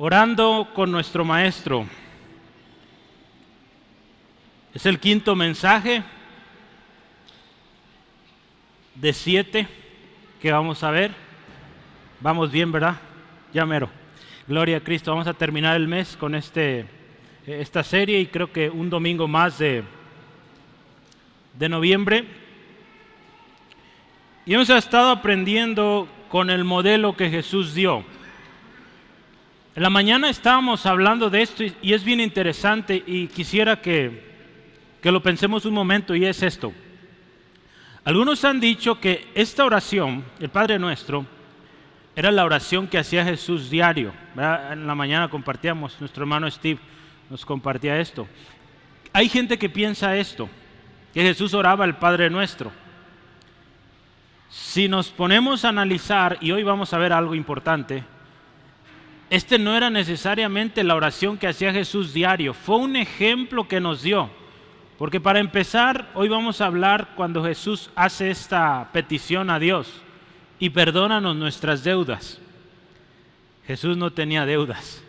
Orando con nuestro Maestro. Es el quinto mensaje de 7 que vamos a ver. Vamos bien, ¿verdad? Ya mero. Gloria a Cristo. Vamos a terminar el mes con esta serie y creo que un domingo más de noviembre. Y hemos estado aprendiendo con el modelo que Jesús dio. En la mañana estábamos hablando de esto y es bien interesante y quisiera que lo pensemos un momento, y es esto. Algunos han dicho que esta oración, el Padre Nuestro, era la oración que hacía Jesús diario, ¿verdad? En la mañana compartíamos, nuestro hermano Steve nos compartía esto. Hay gente que piensa esto, que Jesús oraba al Padre Nuestro. Si nos ponemos a analizar, y hoy vamos a ver algo importante, no era necesariamente la oración que hacía Jesús diario, fue un ejemplo que nos dio. Porque para empezar, hoy vamos a hablar cuando Jesús hace esta petición a Dios: y perdónanos nuestras deudas. Jesús no tenía deudas,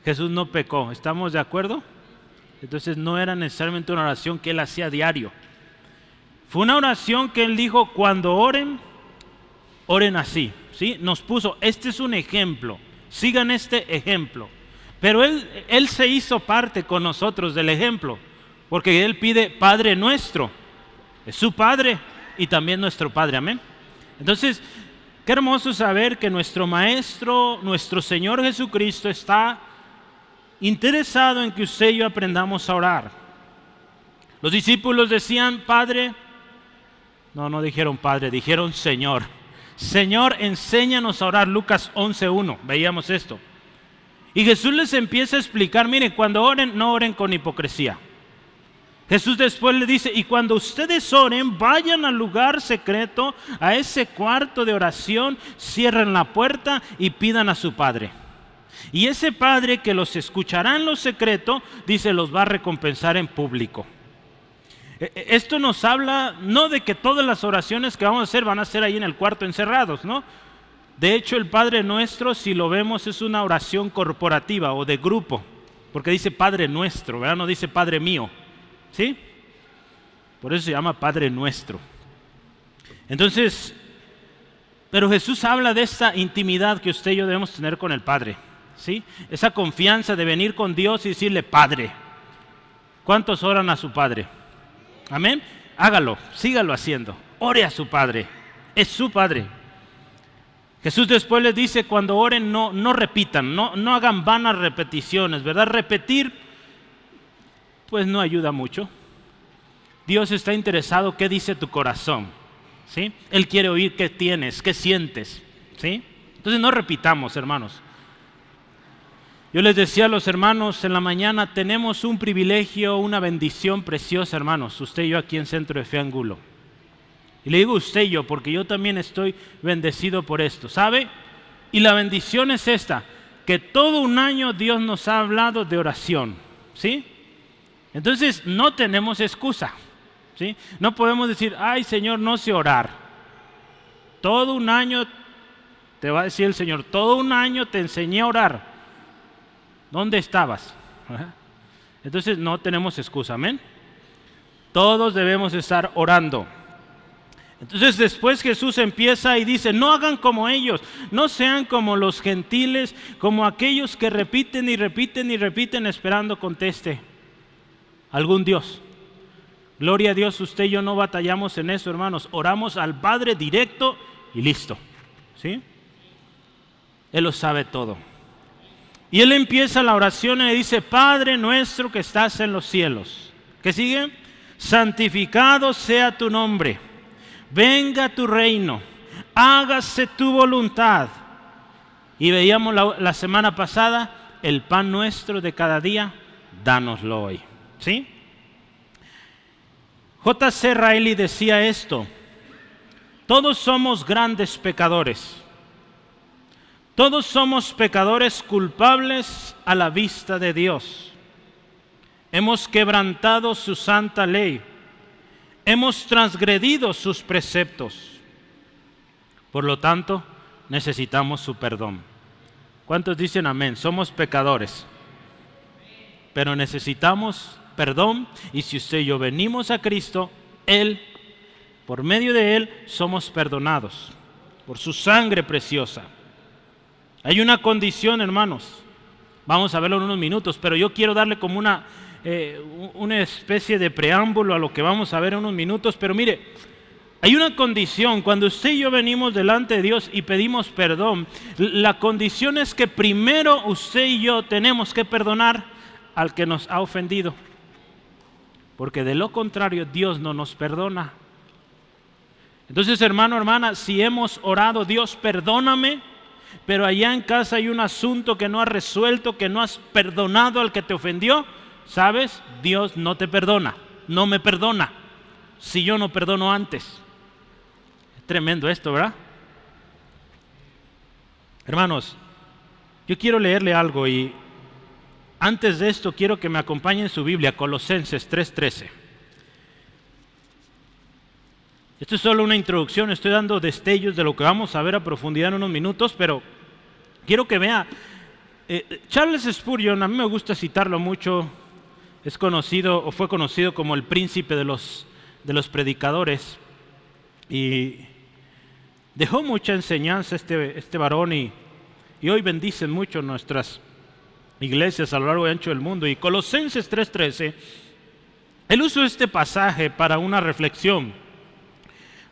Jesús no pecó, ¿estamos de acuerdo? Entonces no era necesariamente una oración que él hacía diario. Fue una oración que él dijo: cuando oren, oren así, ¿sí? Nos puso, este es un ejemplo, sigan este ejemplo. Pero él se hizo parte con nosotros del ejemplo, porque él pide Padre Nuestro, es su Padre y también nuestro Padre, amén. Entonces, qué hermoso saber que nuestro Maestro, nuestro Señor Jesucristo está interesado en que usted y yo aprendamos a orar. Los discípulos decían Padre, no dijeron Padre, dijeron Señor. Señor, enséñanos a orar. Lucas 11:1, veíamos esto. Y Jesús les empieza a explicar, miren, cuando oren, no oren con hipocresía. Jesús después le dice, y cuando ustedes oren, vayan al lugar secreto, a ese cuarto de oración, cierren la puerta y pidan a su Padre. Y ese Padre que los escuchará en lo secreto, dice, los va a recompensar en público. Esto nos habla no de que todas las oraciones que vamos a hacer van a ser ahí en el cuarto encerrados, ¿no? De hecho, el Padre Nuestro, si lo vemos, es una oración corporativa o de grupo, porque dice Padre Nuestro, ¿verdad? No dice Padre mío, ¿sí? Por eso se llama Padre Nuestro. Entonces, pero Jesús habla de esta intimidad que usted y yo debemos tener con el Padre, ¿sí? Esa confianza de venir con Dios y decirle Padre. ¿Cuántos oran a su Padre? Amén. Hágalo, sígalo haciendo. Ore a su Padre. Es su Padre. Jesús después les dice, cuando oren no repitan, no hagan vanas repeticiones, ¿verdad? Repetir, pues no ayuda mucho. Dios está interesado qué dice tu corazón, ¿sí? Él quiere oír qué tienes, qué sientes, ¿sí? Entonces no repitamos, hermanos. Yo les decía a los hermanos en la mañana, tenemos un privilegio, una bendición preciosa, hermanos, usted y yo aquí en Centro de Fe Angulo. Y le digo usted y yo, porque yo también estoy bendecido por esto, ¿sabe? Y la bendición es esta, que todo un año Dios nos ha hablado de oración, ¿sí? Entonces no tenemos excusa, ¿sí? No podemos decir, ay Señor, no sé orar. Todo un año, te va a decir el Señor, todo un año te enseñé a orar. ¿Dónde estabas? Entonces no tenemos excusa, amén. Todos debemos estar orando. Entonces después Jesús empieza y dice, no hagan como ellos, no sean como los gentiles, como aquellos que repiten y repiten y repiten esperando conteste algún Dios. Gloria a Dios, usted y yo no batallamos en eso, hermanos. Oramos al Padre directo y listo, ¿sí? Él lo sabe todo. Y él empieza la oración y le dice, Padre nuestro que estás en los cielos. ¿Qué sigue? Santificado sea tu nombre. Venga tu reino. Hágase tu voluntad. Y veíamos la semana pasada, el pan nuestro de cada día, dánoslo hoy. ¿Sí? J.C. Riley decía esto: todos somos grandes pecadores. Todos somos pecadores culpables a la vista de Dios. Hemos quebrantado su santa ley. Hemos transgredido sus preceptos. Por lo tanto, necesitamos su perdón. ¿Cuántos dicen amén? Somos pecadores, pero necesitamos perdón, y si usted y yo venimos a Cristo, Él, por medio de Él, somos perdonados por su sangre preciosa. Hay una condición, hermanos, vamos a verlo en unos minutos, pero yo quiero darle como una especie de preámbulo a lo que vamos a ver en unos minutos. Pero mire, hay una condición. Cuando usted y yo venimos delante de Dios y pedimos perdón, la condición es que primero usted y yo tenemos que perdonar al que nos ha ofendido, porque de lo contrario Dios no nos perdona. Entonces, hermano, hermana, si hemos orado, Dios perdóname, pero allá en casa hay un asunto que no has resuelto, que no has perdonado al que te ofendió, ¿sabes? Dios no te perdona, no me perdona, si yo no perdono antes. Es tremendo esto, ¿verdad? Hermanos, yo quiero leerle algo, y antes de esto quiero que me acompañe en su Biblia, Colosenses 3:13. Esto es solo una introducción, estoy dando destellos de lo que vamos a ver a profundidad en unos minutos, pero quiero que vea. Charles Spurgeon, a mí me gusta citarlo mucho, es conocido o fue conocido como el príncipe de los predicadores, y dejó mucha enseñanza este varón, y hoy bendicen mucho nuestras iglesias a lo largo y ancho del mundo. Y Colosenses 3:13, él usó este pasaje para una reflexión.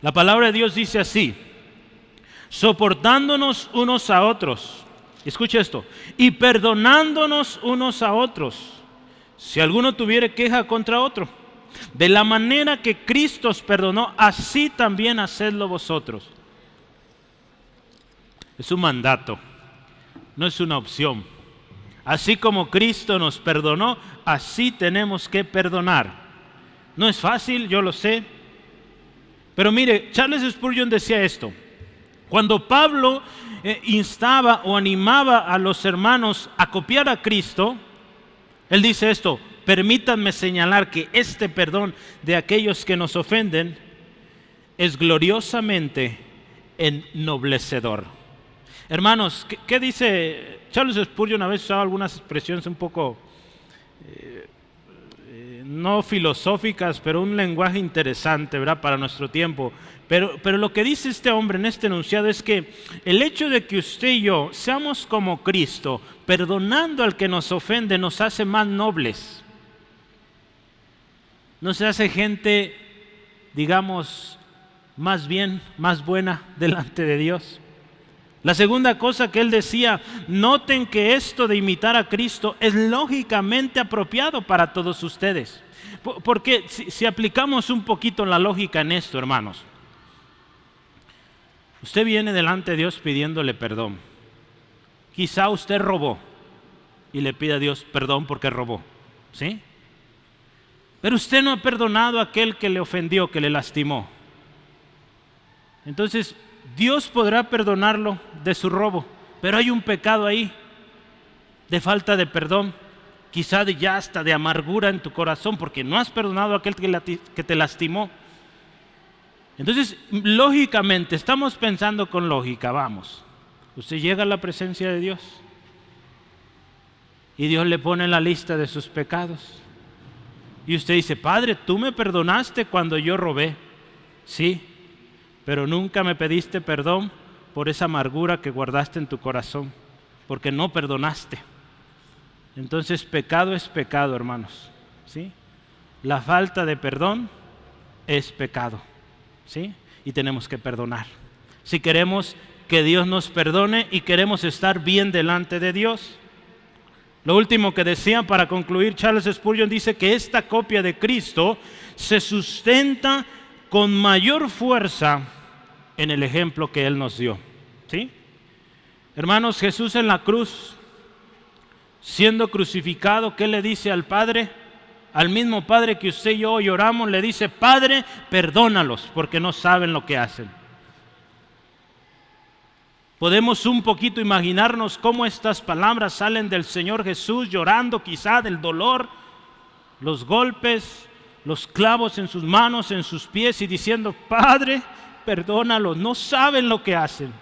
La palabra de Dios dice así: soportándonos unos a otros, escuche esto, y perdonándonos unos a otros, si alguno tuviere queja contra otro, de la manera que Cristo os perdonó, así también hacedlo vosotros. Es un mandato, no es una opción. Así como Cristo nos perdonó, así tenemos que perdonar. No es fácil, yo lo sé. Pero mire, Charles Spurgeon decía esto: cuando Pablo instaba o animaba a los hermanos a copiar a Cristo, él dice esto: permítanme señalar que este perdón de aquellos que nos ofenden es gloriosamente ennoblecedor. Hermanos, ¿qué dice Charles Spurgeon? A veces usaba algunas expresiones un poco no filosóficas, pero un lenguaje interesante, ¿verdad?, para nuestro tiempo. Pero lo que dice este hombre en este enunciado es que el hecho de que usted y yo seamos como Cristo, perdonando al que nos ofende, nos hace más nobles. Nos hace gente, digamos, más bien, más buena delante de Dios. La segunda cosa que él decía: noten que esto de imitar a Cristo es lógicamente apropiado para todos ustedes. Porque si aplicamos un poquito la lógica en esto, hermanos, usted viene delante de Dios pidiéndole perdón. Quizá usted robó y le pide a Dios perdón porque robó, ¿sí? Pero usted no ha perdonado a aquel que le ofendió, que le lastimó. Entonces, Dios podrá perdonarlo de su robo, pero hay un pecado ahí de falta de perdón, quizá ya hasta de amargura en tu corazón, porque no has perdonado a aquel que te lastimó. Entonces, lógicamente, estamos pensando con lógica, vamos. Usted llega a la presencia de Dios y Dios le pone la lista de sus pecados. Y usted dice: Padre, tú me perdonaste cuando yo robé. Sí, pero nunca me pediste perdón por esa amargura que guardaste en tu corazón, porque no perdonaste. Entonces, pecado es pecado, hermanos, ¿sí? La falta de perdón es pecado, ¿sí? Y tenemos que perdonar. Si queremos que Dios nos perdone y queremos estar bien delante de Dios. Lo último que decía para concluir, Charles Spurgeon dice que esta copia de Cristo se sustenta con mayor fuerza en el ejemplo que Él nos dio, ¿sí? Hermanos, Jesús en la cruz, siendo crucificado, ¿qué le dice al Padre? Al mismo Padre que usted y yo hoy oramos, le dice: Padre, perdónalos porque no saben lo que hacen. Podemos un poquito imaginarnos cómo estas palabras salen del Señor Jesús, llorando quizá del dolor, los golpes, los clavos en sus manos, en sus pies, y diciendo: Padre, perdónalos, no saben lo que hacen.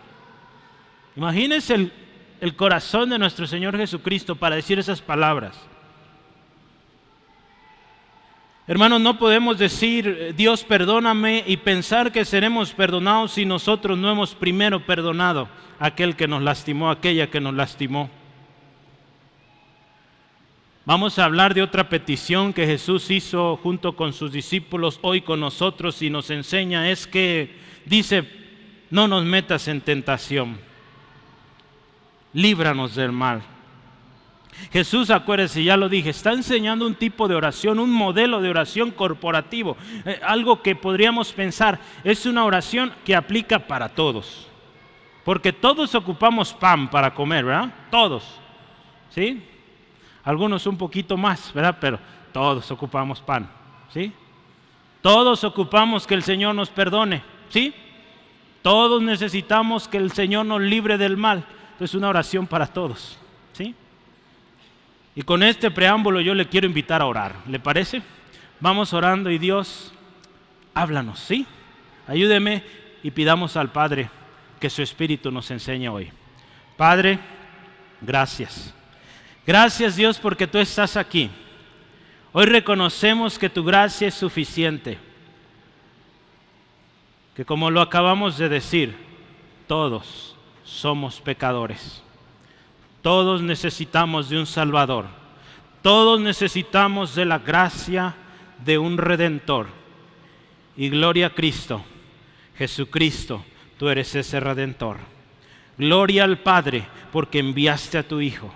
Imagínense el corazón de nuestro Señor Jesucristo para decir esas palabras. Hermanos, no podemos decir, Dios perdóname, y pensar que seremos perdonados si nosotros no hemos primero perdonado a aquel que nos lastimó, a aquella que nos lastimó. Vamos a hablar de otra petición que Jesús hizo junto con sus discípulos hoy con nosotros y nos enseña, es que dice, no nos metas en tentación, líbranos del mal. Jesús, acuérdese, ya lo dije, está enseñando un tipo de oración, un modelo de oración corporativo, algo que podríamos pensar, es una oración que aplica para todos, porque todos ocupamos pan para comer, ¿verdad? Todos, ¿sí? Algunos un poquito más, ¿verdad? Pero todos ocupamos pan, ¿sí? Todos ocupamos que el Señor nos perdone, ¿sí? Todos necesitamos que el Señor nos libre del mal. Es una oración para todos, ¿sí? Y con este preámbulo yo le quiero invitar a orar, ¿le parece? Vamos orando y Dios, háblanos, ¿sí? Ayúdeme y pidamos al Padre que su Espíritu nos enseñe hoy. Padre, gracias. Gracias, Dios, porque tú estás aquí. Hoy reconocemos que tu gracia es suficiente. Que como lo acabamos de decir, todos somos pecadores. Todos necesitamos de un Salvador. Todos necesitamos de la gracia de un Redentor. Y gloria a Cristo, Jesucristo, tú eres ese Redentor. Gloria al Padre, porque enviaste a tu Hijo.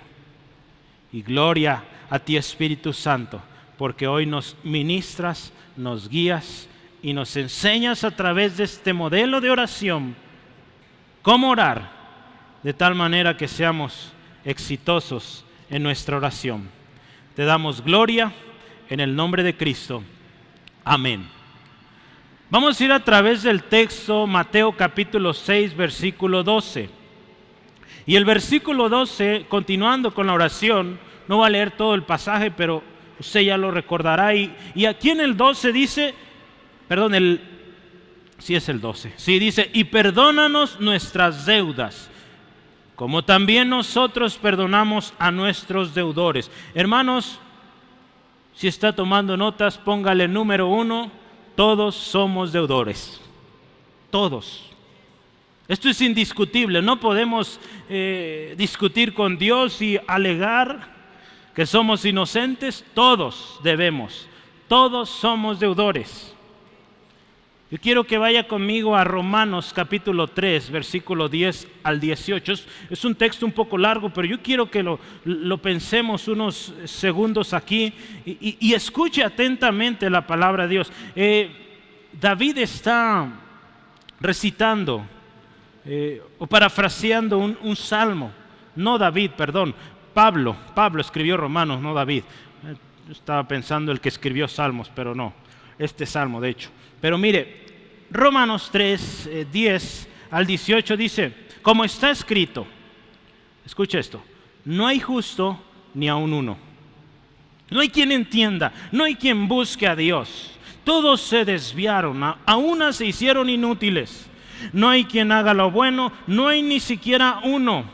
Y gloria a ti, Espíritu Santo, porque hoy nos ministras, nos guías y nos enseñas a través de este modelo de oración cómo orar, de tal manera que seamos exitosos en nuestra oración. Te damos gloria en el nombre de Cristo. Amén. Vamos a ir a través del texto Mateo capítulo 6, versículo 12. Y el versículo 12, continuando con la oración, no va a leer todo el pasaje, pero usted ya lo recordará. Y aquí en el 12 dice, sí es el 12, sí dice, y perdónanos nuestras deudas, como también nosotros perdonamos a nuestros deudores. Hermanos, si está tomando notas, póngale número 1, todos somos deudores. Todos. Esto es indiscutible, no podemos discutir con Dios y alegar que somos inocentes. Todos debemos, todos somos deudores. Yo quiero que vaya conmigo a Romanos capítulo 3, versículo 10 al 18. Es un texto un poco largo, pero yo quiero que lo pensemos unos segundos aquí y escuche atentamente la palabra de Dios. David está recitando o parafraseando un salmo. No David, perdón, Pablo escribió Romanos, no David. Yo estaba pensando el que escribió Salmos, pero no, este salmo de hecho. Pero mire, Romanos 3, 10 al 18 dice, como está escrito, escucha esto, no hay justo ni aun uno. No hay quien entienda, no hay quien busque a Dios. Todos se desviaron, a unas se hicieron inútiles. No hay quien haga lo bueno, no hay ni siquiera uno.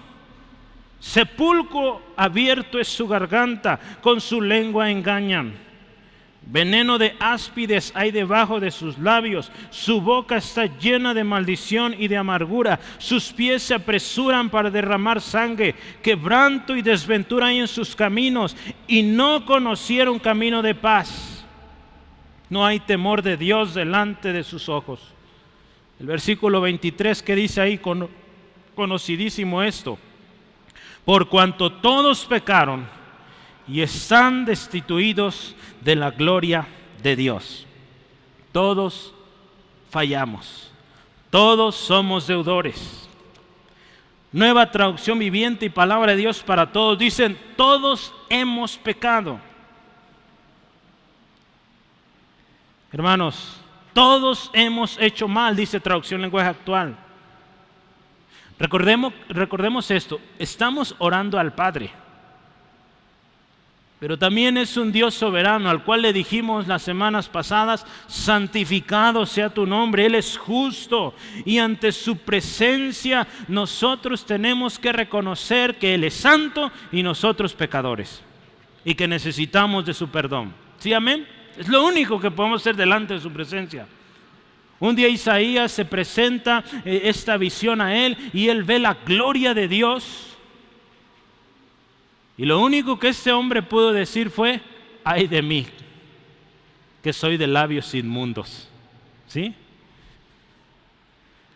Sepulcro abierto es su garganta, con su lengua engañan. Veneno de áspides hay debajo de sus labios, su boca está llena de maldición y de amargura, sus pies se apresuran para derramar sangre, quebranto y desventura hay en sus caminos, y no conocieron camino de paz. No hay temor de Dios delante de sus ojos. El versículo 23 que dice ahí, conocidísimo esto, por cuanto todos pecaron y están destituidos de la gloria de Dios. Todos fallamos, todos somos deudores. Nueva Traducción Viviente y Palabra de Dios para Todos dicen, todos hemos pecado. Hermanos, todos hemos hecho mal, dice Traducción Lenguaje Actual. Recordemos esto, estamos orando al Padre. Pero también es un Dios soberano, al cual le dijimos las semanas pasadas: santificado sea tu nombre. Él es justo, y ante su presencia nosotros tenemos que reconocer que Él es santo y nosotros pecadores, y que necesitamos de su perdón. ¿Sí, amén? Es lo único que podemos hacer delante de su presencia. Un día Isaías se presenta esta visión a él, y él ve la gloria de Dios. Y lo único que este hombre pudo decir fue: ay de mí, que soy de labios inmundos. ¿Sí?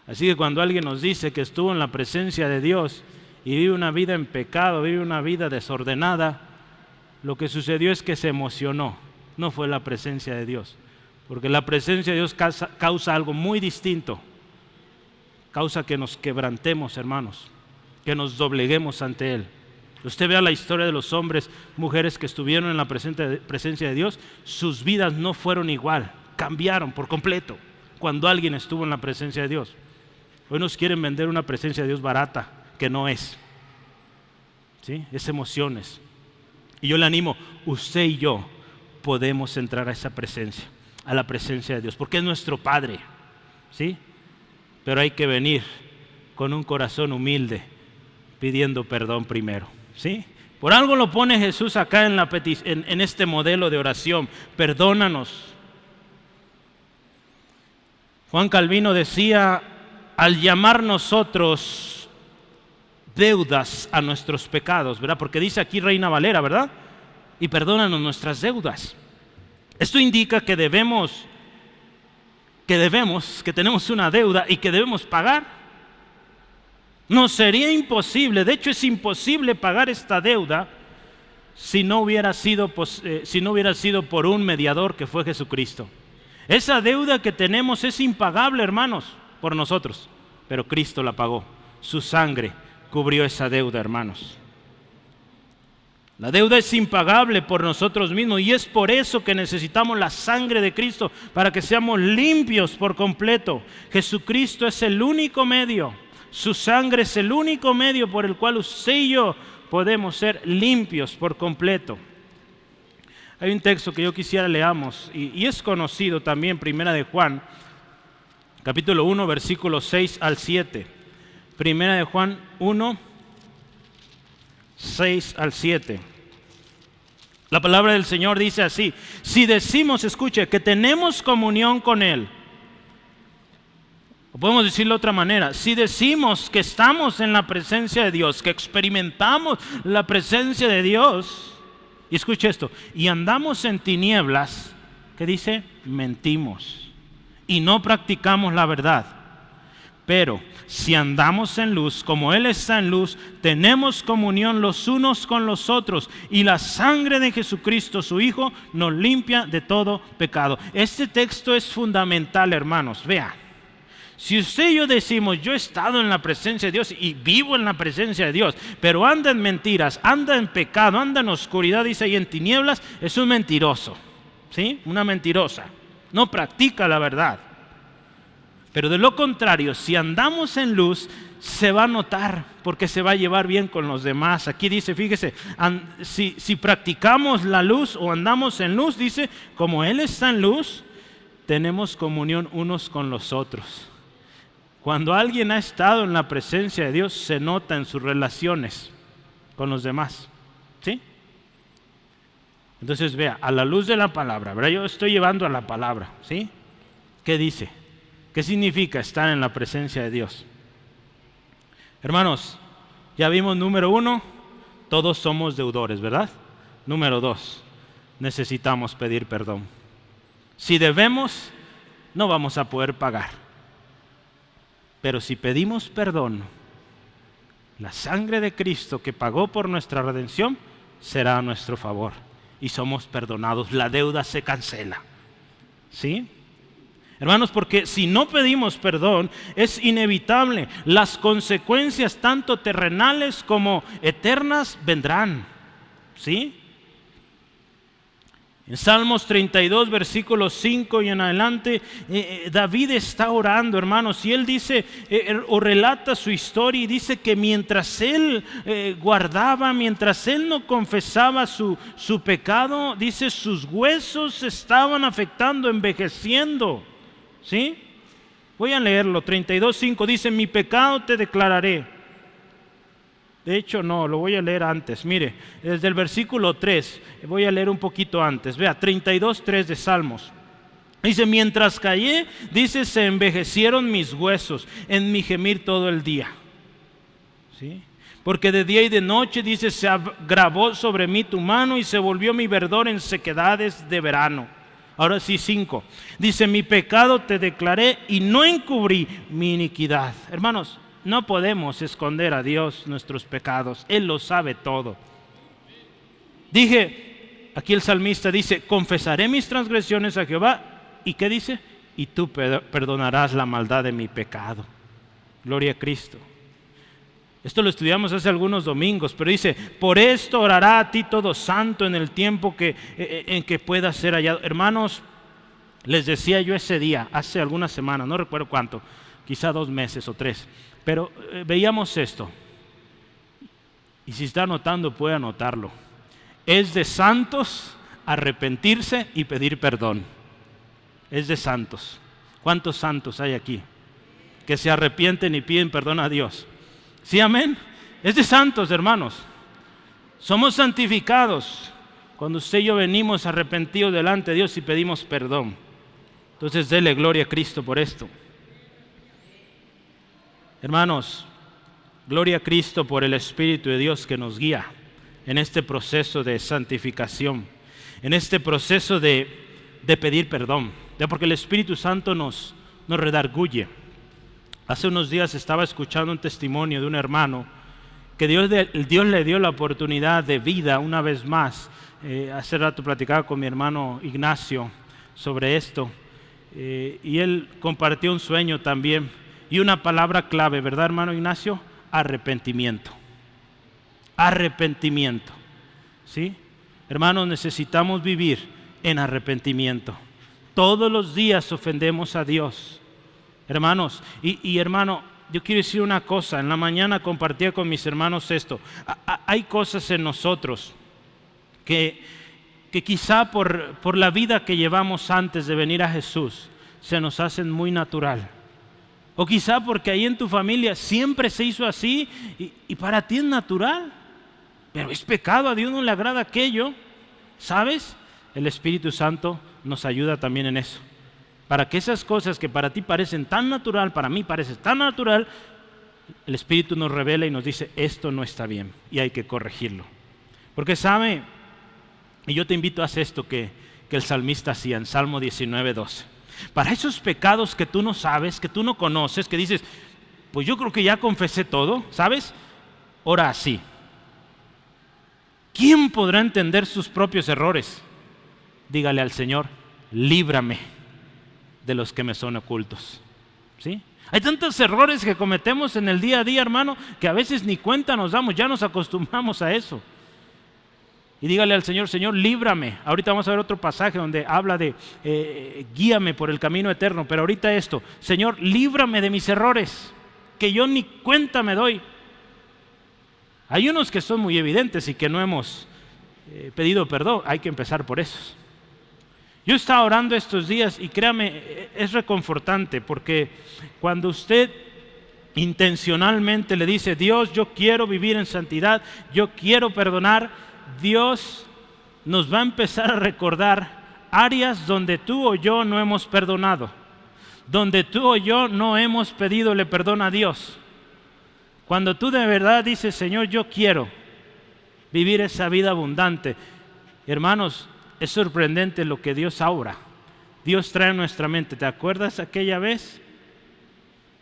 Así que cuando alguien nos dice que estuvo en la presencia de Dios y vive una vida en pecado, vive una vida desordenada, lo que sucedió es que se emocionó. No fue la presencia de Dios. Porque la presencia de Dios causa algo muy distinto. Causa que nos quebrantemos, hermanos, que nos dobleguemos ante Él. Usted vea la historia de los hombres, mujeres que estuvieron en la presencia de Dios, sus vidas no fueron igual, cambiaron por completo cuando alguien estuvo en la presencia de Dios. Hoy nos quieren vender una presencia de Dios barata, que no es. ¿Sí? Es emociones. Y yo le animo, usted y yo podemos entrar a esa presencia, a la presencia de Dios, porque es nuestro Padre. ¿Sí? Pero hay que venir con un corazón humilde, pidiendo perdón primero. ¿Sí? Por algo lo pone Jesús acá en este modelo de oración: perdónanos. Juan Calvino decía: al llamar nosotros deudas a nuestros pecados, ¿verdad? Porque dice aquí Reina Valera, ¿verdad? Y perdónanos nuestras deudas. Esto indica que tenemos una deuda y que debemos pagar. Nos sería imposible, de hecho es imposible pagar esta deuda si no hubiera sido por un mediador que fue Jesucristo. Esa deuda que tenemos es impagable, hermanos, por nosotros, pero Cristo la pagó. Su sangre cubrió esa deuda, hermanos. La deuda es impagable por nosotros mismos, y es por eso que necesitamos la sangre de Cristo, para que seamos limpios por completo. Jesucristo es el único medio. Su sangre es el único medio por el cual usted y yo podemos ser limpios por completo. Hay un texto que yo quisiera leamos, y es conocido también, Primera de Juan, capítulo 1, versículos 6 al 7. Primera de Juan 1, 6 al 7. La palabra del Señor dice así: si decimos, escuche, que tenemos comunión con Él, o podemos decirlo de otra manera, si decimos que estamos en la presencia de Dios, que experimentamos la presencia de Dios, y escuche esto, y andamos en tinieblas, ¿qué dice? Mentimos y no practicamos la verdad. Pero si andamos en luz, como Él está en luz, tenemos comunión los unos con los otros, y la sangre de Jesucristo, su Hijo, nos limpia de todo pecado. Este texto es fundamental, hermanos. Vea. Si usted y yo decimos: yo he estado en la presencia de Dios y vivo en la presencia de Dios, pero anda en mentiras, anda en pecado, anda en oscuridad, dice ahí, en tinieblas, es un mentiroso, ¿sí? Una mentirosa, no practica la verdad. Pero de lo contrario, si andamos en luz, se va a notar, porque se va a llevar bien con los demás. Aquí dice, fíjese, si practicamos la luz o andamos en luz, dice, como Él está en luz, tenemos comunión unos con los otros. Cuando alguien ha estado en la presencia de Dios, se nota en sus relaciones con los demás. ¿Sí? Entonces vea, a la luz de la palabra, ¿verdad? Yo estoy llevando a la palabra, ¿sí? ¿Qué dice? ¿Qué significa estar en la presencia de Dios? Hermanos, ya vimos, número 1, todos somos deudores, ¿verdad? Número 2, necesitamos pedir perdón. Si debemos, no vamos a poder pagar. Pero si pedimos perdón, la sangre de Cristo que pagó por nuestra redención será a nuestro favor y somos perdonados. La deuda se cancela. ¿Sí? Hermanos, porque si no pedimos perdón, es inevitable. Las consecuencias, tanto terrenales como eternas, vendrán. ¿Sí? En Salmos 32, versículos 5 y en adelante, David está orando, hermanos, y él dice, o relata su historia y dice que mientras él guardaba, mientras él no confesaba su pecado, dice, sus huesos se estaban afectando, envejeciendo, ¿sí? Voy a leerlo, 32:5 dice, mi pecado te declararé. De hecho, no, lo voy a leer antes. Mire, desde el versículo 3, voy a leer un poquito antes. Vea, 32:3 de Salmos. Dice, mientras callé, dice, se envejecieron mis huesos en mi gemir todo el día. ¿Sí? Porque de día y de noche, dice, se agravó sobre mí tu mano y se volvió mi verdor en sequedades de verano. Ahora sí, 5. Dice, mi pecado te declaré y no encubrí mi iniquidad. Hermanos, no podemos esconder a Dios nuestros pecados. Él lo sabe todo. Dije, aquí el salmista dice, confesaré mis transgresiones a Jehová. ¿Y qué dice? Y tú perdonarás la maldad de mi pecado. Gloria a Cristo. Esto lo estudiamos hace algunos domingos, pero dice, por esto orará a ti todo santo en el tiempo en que pueda ser hallado. Hermanos, les decía yo ese día, hace algunas semanas, no recuerdo cuánto, quizá 2 meses o 3, pero veíamos esto. Y si está anotando, puede anotarlo. Es de santos arrepentirse y pedir perdón. Es de santos. ¿Cuántos santos hay aquí que se arrepienten y piden perdón a Dios? ¿Sí, amén? Es de santos, hermanos. Somos santificados cuando usted y yo venimos arrepentidos delante de Dios y pedimos perdón. Entonces, dele gloria a Cristo por esto. Hermanos, gloria a Cristo por el Espíritu de Dios que nos guía en este proceso de santificación, en este proceso de pedir perdón, porque el Espíritu Santo nos redarguye. Hace unos días estaba escuchando un testimonio de un hermano que Dios le dio la oportunidad de vida una vez más. Hace rato platicaba con mi hermano Ignacio sobre esto y él compartió un sueño también y una palabra clave, ¿verdad, hermano Ignacio? Arrepentimiento. Arrepentimiento. ¿Sí? Hermanos, necesitamos vivir en arrepentimiento. Todos los días ofendemos a Dios. Hermanos, y hermano, yo quiero decir una cosa. En la mañana compartía con mis hermanos esto. Hay cosas en nosotros que quizá por la vida que llevamos antes de venir a Jesús se nos hacen muy natural. O quizá porque ahí en tu familia siempre se hizo así y para ti es natural. Pero es pecado, a Dios no le agrada aquello. ¿Sabes? El Espíritu Santo nos ayuda también en eso. Para que esas cosas que para ti parecen tan natural, para mí parece tan natural, el Espíritu nos revela y nos dice, esto no está bien y hay que corregirlo. Porque sabe, y yo te invito a hacer esto que el salmista hacía en Salmo 19:12. Para esos pecados que tú no sabes, que tú no conoces, que dices, pues yo creo que ya confesé todo, ¿sabes? Ora así. ¿Quién podrá entender sus propios errores? Dígale al Señor, líbrame de los que me son ocultos. ¿Sí? Hay tantos errores que cometemos en el día a día, hermano, que a veces ni cuenta nos damos, ya nos acostumbramos a eso. Y dígale al Señor, Señor, líbrame. Ahorita vamos a ver otro pasaje donde habla de guíame por el camino eterno, pero ahorita esto, Señor, líbrame de mis errores, que yo ni cuenta me doy. Hay unos que son muy evidentes y que no hemos pedido perdón, hay que empezar por esos. Yo estaba orando estos días y créame, es reconfortante porque cuando usted intencionalmente le dice, Dios, yo quiero vivir en santidad, yo quiero perdonar, Dios nos va a empezar a recordar áreas donde tú o yo no hemos perdonado, donde tú o yo no hemos pedidole perdón a Dios. Cuando tú de verdad dices, Señor, yo quiero vivir esa vida abundante, hermanos, es sorprendente lo que Dios obra. Dios trae a nuestra mente. ¿Te acuerdas aquella vez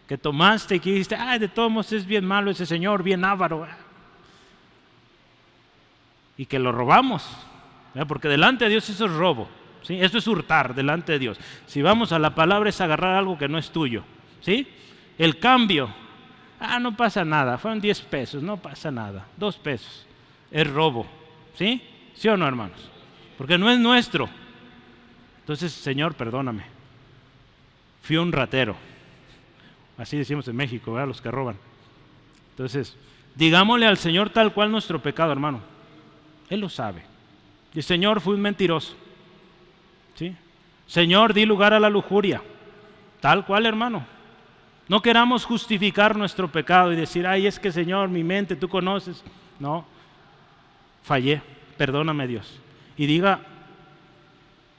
que tomaste y que dijiste, ay, de todos modos es bien malo ese señor, bien avaro? Y que lo robamos, ¿verdad? Porque delante de Dios eso es robo, ¿sí? Eso es hurtar delante de Dios. Si vamos a la palabra es agarrar algo que no es tuyo, ¿sí? El cambio, no pasa nada, fueron 10 pesos, no pasa nada, 2 pesos, es robo, ¿sí? ¿Sí o no, hermanos? porque no es nuestro. Entonces, Señor, perdóname. Fui un ratero. Así decimos en México, ¿verdad? Los que roban. Entonces, digámosle al Señor tal cual nuestro pecado, hermano. Él lo sabe. Y Señor, fui un mentiroso. ¿Sí? Señor, di lugar a la lujuria. Tal cual, hermano. No queramos justificar nuestro pecado y decir, ay, es que Señor, mi mente, tú conoces. No, fallé, perdóname Dios. Y diga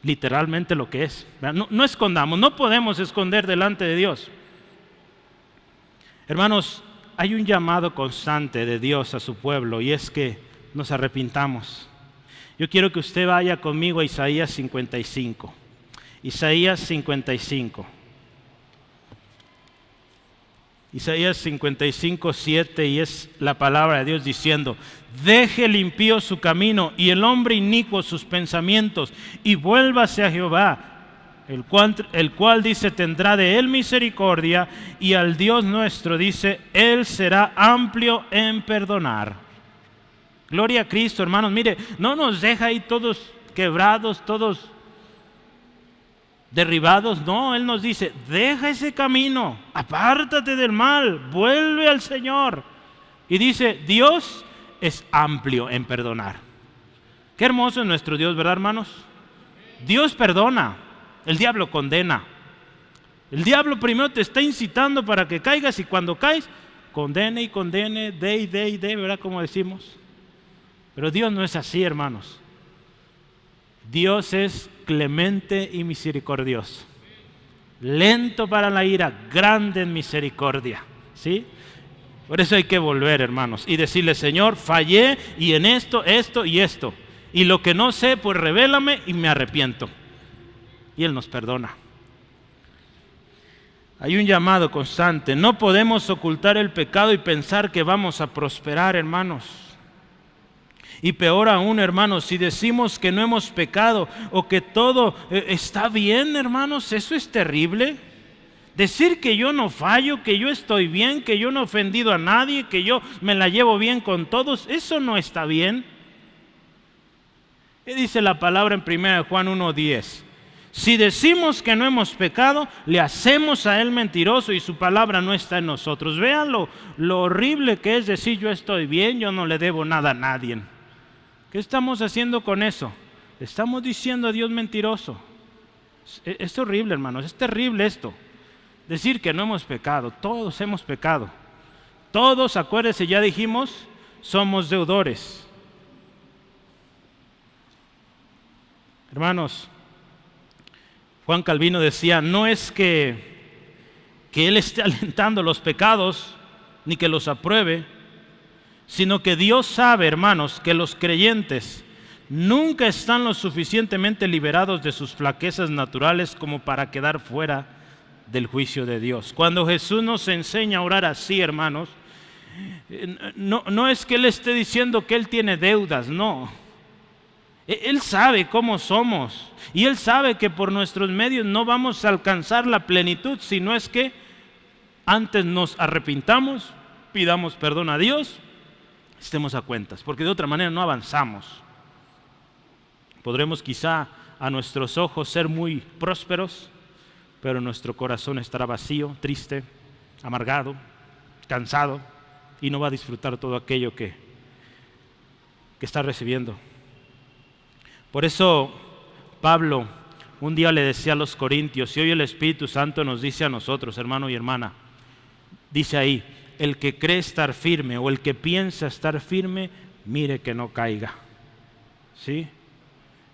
literalmente lo que es. No escondamos, no podemos esconder delante de Dios. Hermanos, hay un llamado constante de Dios a su pueblo y es que nos arrepintamos. Yo quiero que usted vaya conmigo a Isaías 55. Isaías 55. Isaías 55, 7, y es la palabra de Dios diciendo: deje el impío su camino y el hombre inicuo sus pensamientos, y vuélvase a Jehová, el cual dice tendrá de él misericordia, y al Dios nuestro dice, él será amplio en perdonar. Gloria a Cristo, hermanos. Mire, no nos deja ahí todos quebrados, todos derribados. No, Él nos dice, deja ese camino, apártate del mal, vuelve al Señor. Y dice, Dios es amplio en perdonar. Qué hermoso es nuestro Dios, ¿verdad, hermanos? Dios perdona, el diablo condena. El diablo primero te está incitando para que caigas, y cuando caes, condene y condene, de, ¿verdad? Como decimos. Pero Dios no es así, hermanos. Dios es clemente y misericordioso, lento para la ira, grande en misericordia, ¿sí? Por eso hay que volver, hermanos, y decirle, Señor, fallé y en esto, esto y esto, y lo que no sé, pues revélame y me arrepiento. Y Él nos perdona. Hay un llamado constante. No podemos ocultar el pecado y pensar que vamos a prosperar, hermanos. Y peor aún, hermanos, si decimos que no hemos pecado o que todo está bien, hermanos, eso es terrible. Decir que yo no fallo, que yo estoy bien, que yo no he ofendido a nadie, que yo me la llevo bien con todos, eso no está bien. ¿Qué dice la palabra en 1 Juan 1:10? Si decimos que no hemos pecado, le hacemos a Él mentiroso y su palabra no está en nosotros. Vean lo horrible que es decir yo estoy bien, yo no le debo nada a nadie. ¿Qué estamos haciendo con eso? Estamos diciendo a Dios mentiroso. Es horrible, hermanos, es terrible esto. Decir que no hemos pecado, todos hemos pecado. Todos, acuérdense, ya dijimos, somos deudores. Hermanos, Juan Calvino decía, no es que Él esté alentando los pecados, ni que los apruebe, sino que Dios sabe, hermanos, que los creyentes nunca están lo suficientemente liberados de sus flaquezas naturales como para quedar fuera del juicio de Dios. Cuando Jesús nos enseña a orar así, hermanos, no es que Él esté diciendo que Él tiene deudas, no. Él sabe cómo somos y Él sabe que por nuestros medios no vamos a alcanzar la plenitud, sino es que antes nos arrepintamos, pidamos perdón a Dios, estemos a cuentas, porque de otra manera no avanzamos. Podremos quizá a nuestros ojos ser muy prósperos, pero nuestro corazón estará vacío, triste, amargado, cansado, y no va a disfrutar todo aquello que está recibiendo. Por eso Pablo un día le decía a los corintios, y hoy el Espíritu Santo nos dice a nosotros, hermano y hermana, dice ahí, el que cree estar firme o el que piensa estar firme, mire que no caiga. ¿Sí?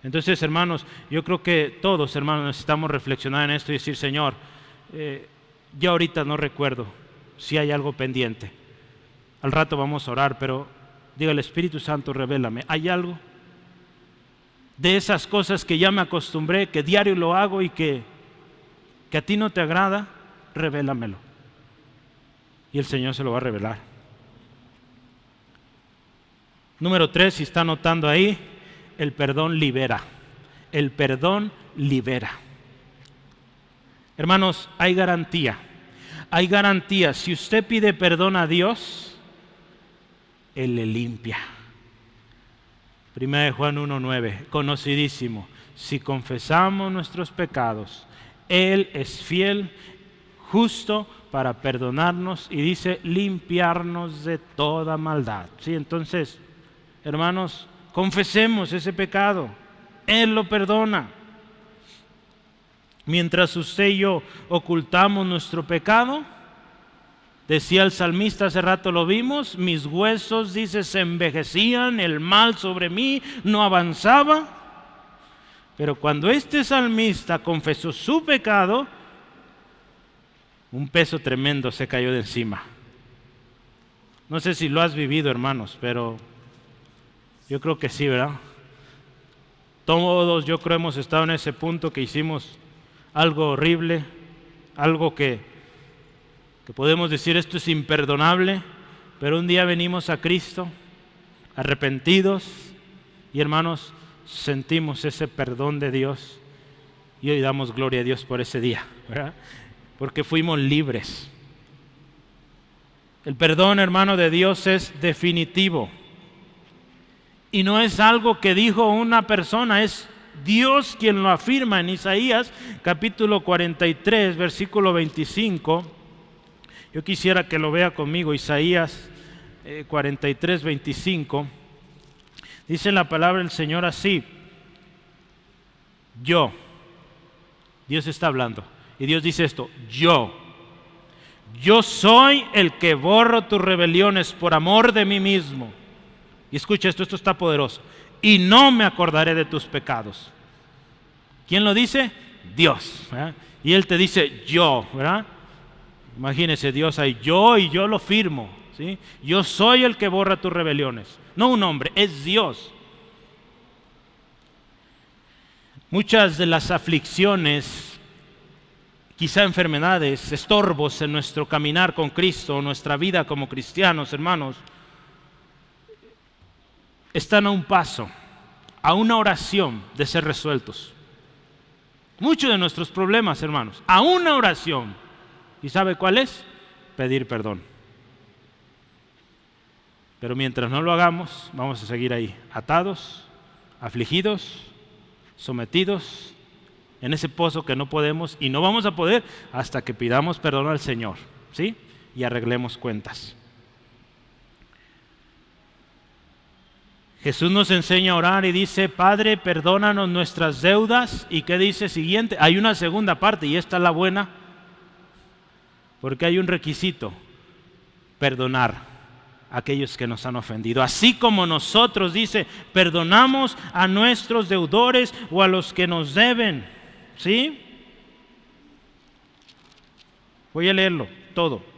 Entonces, hermanos, yo creo que todos, hermanos, necesitamos reflexionar en esto y decir, Señor, yo ahorita no recuerdo si hay algo pendiente. Al rato vamos a orar, pero diga el Espíritu Santo, revélame, ¿hay algo de esas cosas que ya me acostumbré, que diario lo hago y que a ti no te agrada? Revélamelo. Y el Señor se lo va a revelar. Número 3, si está anotando ahí, el perdón libera. El perdón libera. Hermanos, hay garantía. Hay garantía. Si usted pide perdón a Dios, Él le limpia. Primera de Juan 1:9, conocidísimo. Si confesamos nuestros pecados, Él es fiel, justo para perdonarnos y dice limpiarnos de toda maldad. ¿Sí? Entonces, hermanos, confesemos ese pecado. Él lo perdona. Mientras usted y yo ocultamos nuestro pecado, decía el salmista, hace rato lo vimos, mis huesos, dice, se envejecían, el mal sobre mí no avanzaba. Pero cuando este salmista confesó su pecado, un peso tremendo se cayó de encima. No sé si lo has vivido, hermanos, pero yo creo que sí, ¿verdad? Todos, yo creo, hemos estado en ese punto que hicimos algo horrible, algo que podemos decir esto es imperdonable, pero un día venimos a Cristo arrepentidos y, hermanos, sentimos ese perdón de Dios y hoy damos gloria a Dios por ese día, ¿verdad? Porque fuimos libres. El perdón, hermano, de Dios es definitivo y no es algo que dijo una persona, es Dios quien lo afirma en Isaías capítulo 43 versículo 25. Yo quisiera que lo vea conmigo, Isaías 43, 25. Dice la palabra del Señor así: Dios está hablando, y Dios dice esto: yo soy el que borro tus rebeliones por amor de mí mismo. Y escucha esto está poderoso. Y no me acordaré de tus pecados. ¿Quién lo dice? Dios, ¿verdad? Y Él te dice yo, ¿verdad? Imagínese Dios ahí, yo y yo lo firmo, ¿sí? Yo soy el que borra tus rebeliones. No un hombre, es Dios. Muchas de las aflicciones, quizá enfermedades, estorbos en nuestro caminar con Cristo, nuestra vida como cristianos, hermanos, están a un paso, a una oración de ser resueltos. Muchos de nuestros problemas, hermanos, a una oración. ¿Y sabe cuál es? Pedir perdón. Pero mientras no lo hagamos, vamos a seguir ahí, atados, afligidos, sometidos, en ese pozo que no podemos y no vamos a poder hasta que pidamos perdón al Señor, ¿sí? Y arreglemos cuentas. Jesús nos enseña a orar y dice: Padre, perdónanos nuestras deudas. ¿Y qué dice siguiente? Hay una segunda parte y esta es la buena, porque hay un requisito: perdonar a aquellos que nos han ofendido. Así como nosotros, dice, perdonamos a nuestros deudores o a los que nos deben. ¿Sí? Voy a leerlo todo.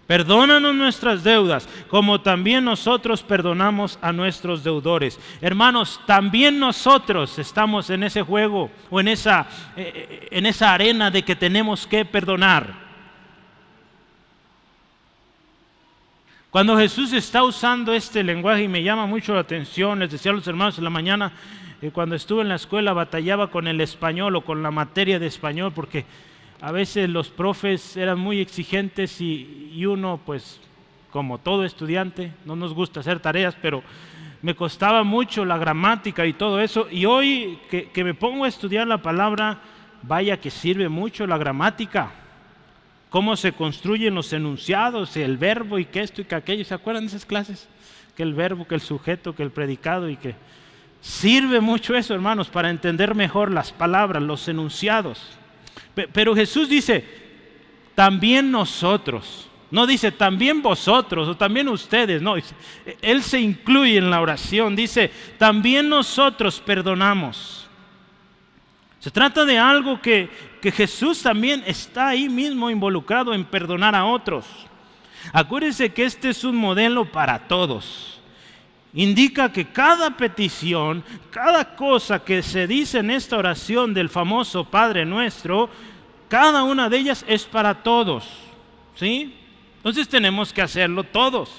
Perdónanos nuestras deudas, como también nosotros perdonamos a nuestros deudores. Hermanos, también nosotros estamos en ese juego o en esa arena de que tenemos que perdonar. Cuando Jesús está usando este lenguaje, y me llama mucho la atención, les decía a los hermanos en la mañana, cuando estuve en la escuela batallaba con el español o con la materia de español, porque a veces los profes eran muy exigentes y uno, pues, como todo estudiante, no nos gusta hacer tareas, pero me costaba mucho la gramática y todo eso. Y hoy que me pongo a estudiar la palabra, vaya que sirve mucho la gramática. Cómo se construyen los enunciados, el verbo y que esto y que aquello. ¿Se acuerdan de esas clases? Que el verbo, que el sujeto, que el predicado y que... Sirve mucho eso, hermanos, para entender mejor las palabras, los enunciados. Pero Jesús dice, también nosotros. No dice, también vosotros o también ustedes. No, Él se incluye en la oración. Dice, también nosotros perdonamos. Se trata de algo que Jesús también está ahí mismo involucrado en perdonar a otros. Acuérdense que este es un modelo para todos. Indica que cada petición, cada cosa que se dice en esta oración del famoso Padre Nuestro, cada una de ellas es para todos, ¿sí? Entonces tenemos que hacerlo todos.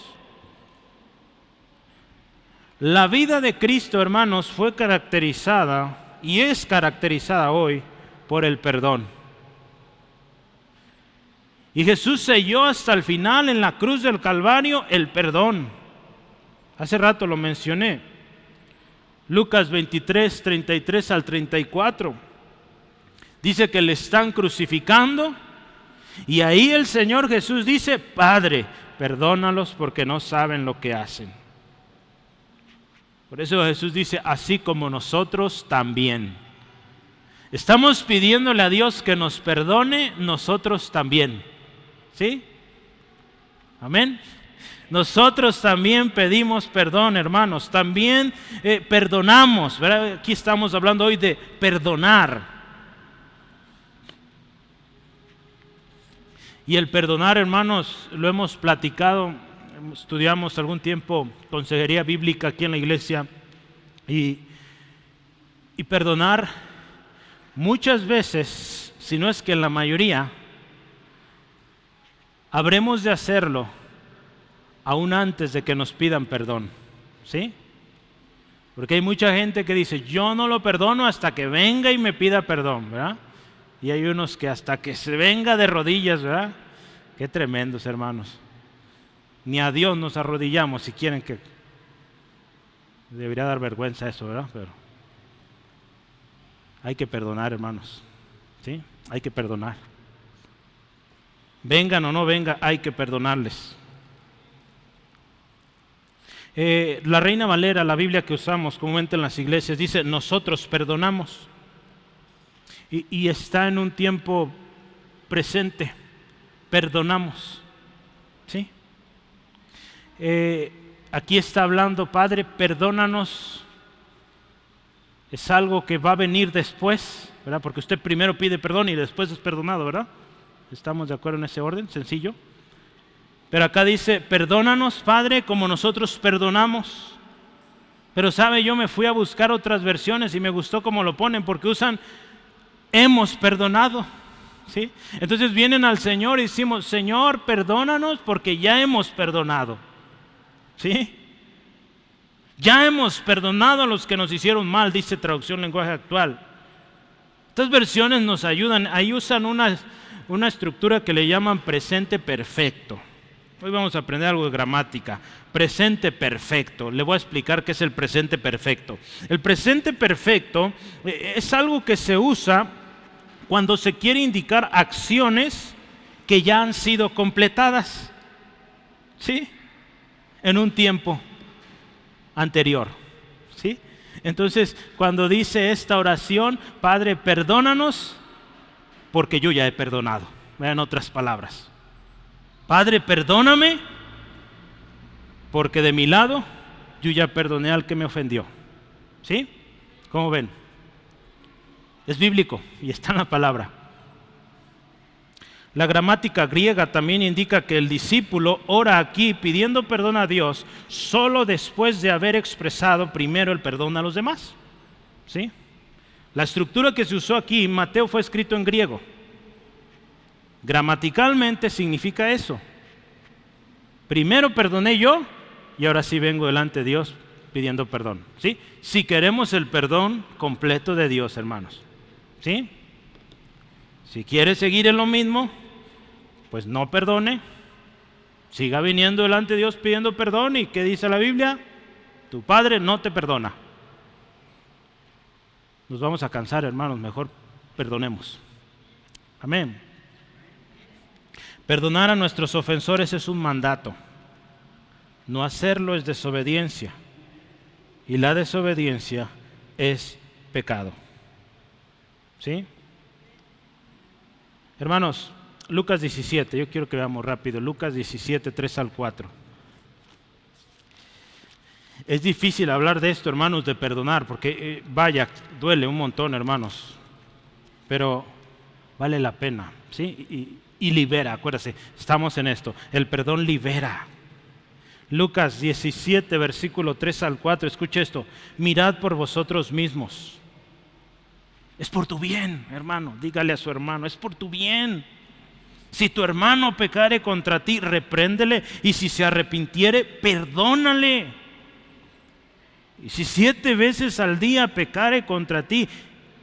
La vida de Cristo, hermanos, fue caracterizada y es caracterizada hoy por el perdón. Y Jesús selló hasta el final en la cruz del Calvario el perdón. Hace rato lo mencioné. Lucas 23, 33 al 34. Dice que le están crucificando y ahí el Señor Jesús dice: Padre, perdónalos porque no saben lo que hacen. Por eso Jesús dice: así como nosotros también. Estamos pidiéndole a Dios que nos perdone, nosotros también. ¿Sí? Amén. Nosotros también pedimos perdón, hermanos. También perdonamos, ¿verdad? Aquí estamos hablando hoy de perdonar. Y el perdonar, hermanos, lo hemos platicado, estudiamos algún tiempo consejería bíblica aquí en la iglesia. Y perdonar muchas veces, si no es que en la mayoría, habremos de hacerlo aún antes de que nos pidan perdón, ¿sí? Porque hay mucha gente que dice: yo no lo perdono hasta que venga y me pida perdón, ¿verdad? Y hay unos que hasta que se venga de rodillas, ¿verdad? Qué tremendos, hermanos. Ni a Dios nos arrodillamos si quieren que... Debería dar vergüenza eso, ¿verdad? Pero hay que perdonar, hermanos, ¿sí? Hay que perdonar. Vengan o no vengan, hay que perdonarles. La Reina Valera, la Biblia que usamos comúnmente en las iglesias, dice: nosotros perdonamos. Y está en un tiempo presente. Perdonamos. ¿Sí? Aquí está hablando: Padre, perdónanos. Es algo que va a venir después, ¿verdad? Porque usted primero pide perdón y después es perdonado, ¿verdad? ¿Estamos de acuerdo en ese orden? Sencillo. Pero acá dice: perdónanos, Padre, como nosotros perdonamos. Pero sabe, yo me fui a buscar otras versiones y me gustó cómo lo ponen, porque usan hemos perdonado, ¿sí? Entonces vienen al Señor y decimos: Señor, perdónanos porque ya hemos perdonado, ¿sí? Ya hemos perdonado a los que nos hicieron mal, dice Traducción Lenguaje Actual. Estas versiones nos ayudan. Ahí usan una estructura que le llaman presente perfecto. Hoy vamos a aprender algo de gramática. Presente perfecto. Le voy a explicar qué es el presente perfecto. El presente perfecto es algo que se usa cuando se quiere indicar acciones que ya han sido completadas, ¿sí? En un tiempo anterior, ¿sí? Entonces, cuando dice esta oración: Padre, perdónanos porque yo ya he perdonado. En otras palabras, Padre, perdóname porque de mi lado yo ya perdoné al que me ofendió. ¿Sí? ¿Cómo ven? Es bíblico y está en la palabra. La gramática griega también indica que el discípulo ora aquí pidiendo perdón a Dios solo después de haber expresado primero el perdón a los demás. ¿Sí? La estructura que se usó aquí, Mateo, fue escrito en griego. Gramaticalmente significa eso: primero perdoné yo y ahora sí vengo delante de Dios pidiendo perdón, ¿sí? Si queremos el perdón completo de Dios, hermanos, ¿sí? Si quiere seguir en lo mismo, pues no perdone, siga viniendo delante de Dios pidiendo perdón. ¿Y qué dice la Biblia? Tu Padre no te perdona. Nos vamos a cansar, hermanos, mejor perdonemos. Amén. Perdonar a nuestros ofensores es un mandato. No hacerlo es desobediencia. Y la desobediencia es pecado. ¿Sí? Hermanos, Lucas 17, yo quiero que veamos rápido. Lucas 17, 3 al 4. Es difícil hablar de esto, hermanos, de perdonar, porque vaya, duele un montón, hermanos. Pero vale la pena, ¿sí? Y libera, acuérdense, estamos en esto. El perdón libera. Lucas 17, versículo 3 al 4, escuche esto: mirad por vosotros mismos. Es por tu bien, hermano. Dígale a su hermano: es por tu bien. Si tu hermano pecare contra ti, repréndele, y si se arrepintiere, perdónale. Y si 7 veces al día pecare contra ti,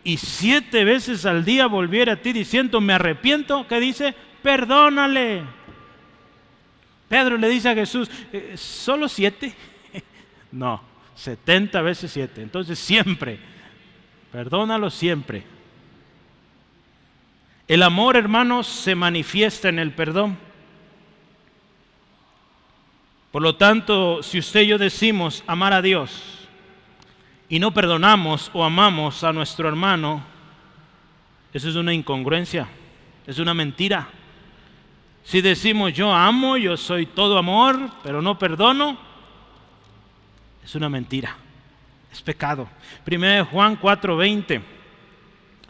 y 7 veces al día volviere a ti diciendo: me arrepiento, ¿qué dice? Perdónale. Pedro le dice a Jesús: ¿solo 7? No, 70 veces 7. Entonces siempre, perdónalo siempre. El amor, hermanos, se manifiesta en el perdón. Por lo tanto, si usted y yo decimos amar a Dios y no perdonamos o amamos a nuestro hermano, eso es una incongruencia, es una mentira. Si decimos yo amo, yo soy todo amor, pero no perdono, es una mentira, es pecado. 1 Juan 4:20,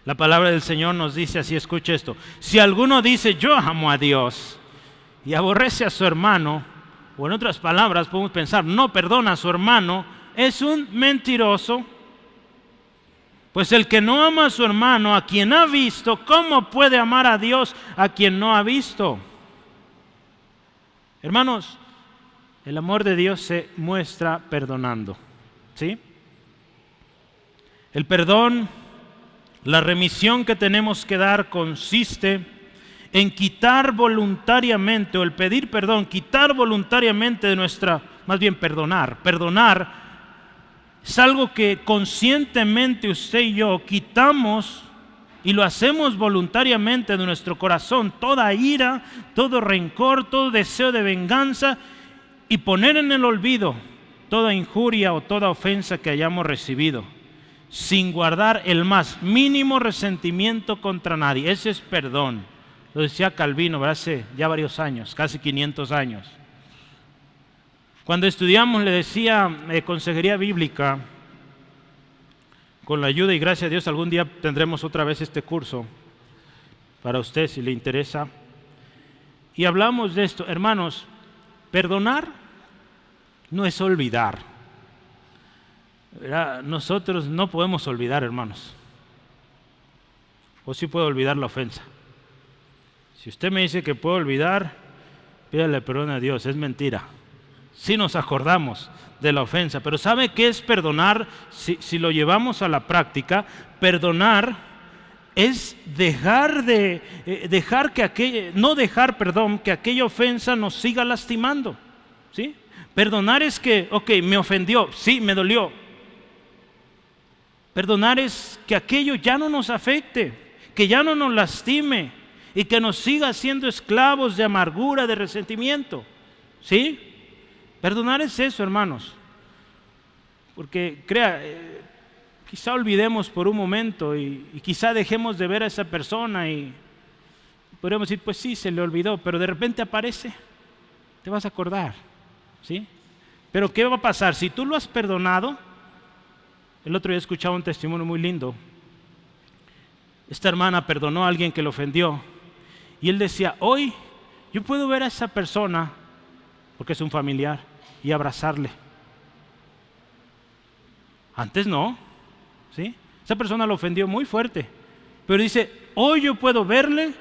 la palabra del Señor nos dice así, escuche esto: si alguno dice yo amo a Dios y aborrece a su hermano, o en otras palabras podemos pensar no perdona a su hermano, es un mentiroso. Pues el que no ama a su hermano, a quien ha visto, ¿cómo puede amar a Dios a quien no ha visto? Hermanos, el amor de Dios se muestra perdonando, ¿sí? El perdón, la remisión que tenemos que dar consiste en quitar voluntariamente, o el pedir perdón, quitar voluntariamente de nuestra, más bien perdonar. Perdonar es algo que conscientemente usted y yo quitamos y lo hacemos voluntariamente de nuestro corazón, toda ira, todo rencor, todo deseo de venganza, y poner en el olvido toda injuria o toda ofensa que hayamos recibido, sin guardar el más mínimo resentimiento contra nadie. Ese es perdón. Lo decía Calvino, ¿verdad? Hace ya varios años, casi 500 años. Cuando estudiamos, le decía, consejería bíblica, con la ayuda y gracia de Dios, algún día tendremos otra vez este curso para usted si le interesa. Y hablamos de esto, hermanos, perdonar no es olvidar. ¿Verdad? Nosotros no podemos olvidar, hermanos. O sí puedo olvidar la ofensa. Si usted me dice que puedo olvidar, pídale perdón a Dios, es mentira. Sí nos acordamos de la ofensa, pero ¿sabe qué es perdonar? Si lo llevamos a la práctica, perdonar es que aquella ofensa nos siga lastimando, ¿sí? Perdonar es que, me ofendió, sí, me dolió. Perdonar es que aquello ya no nos afecte, que ya no nos lastime, y que nos siga siendo esclavos de amargura, de resentimiento, ¿sí? Perdonar es eso, hermanos. Porque quizá olvidemos por un momento y quizá dejemos de ver a esa persona y podríamos decir, pues sí, se le olvidó, pero de repente aparece, te vas a acordar, ¿sí? Pero ¿qué va a pasar? Si tú lo has perdonado, el otro día escuchaba un testimonio muy lindo. Esta hermana perdonó a alguien que le ofendió. Y él decía, hoy yo puedo ver a esa persona, porque es un familiar, y abrazarle. Antes no, ¿sí? Esa persona lo ofendió muy fuerte. Pero dice, hoy yo puedo verle,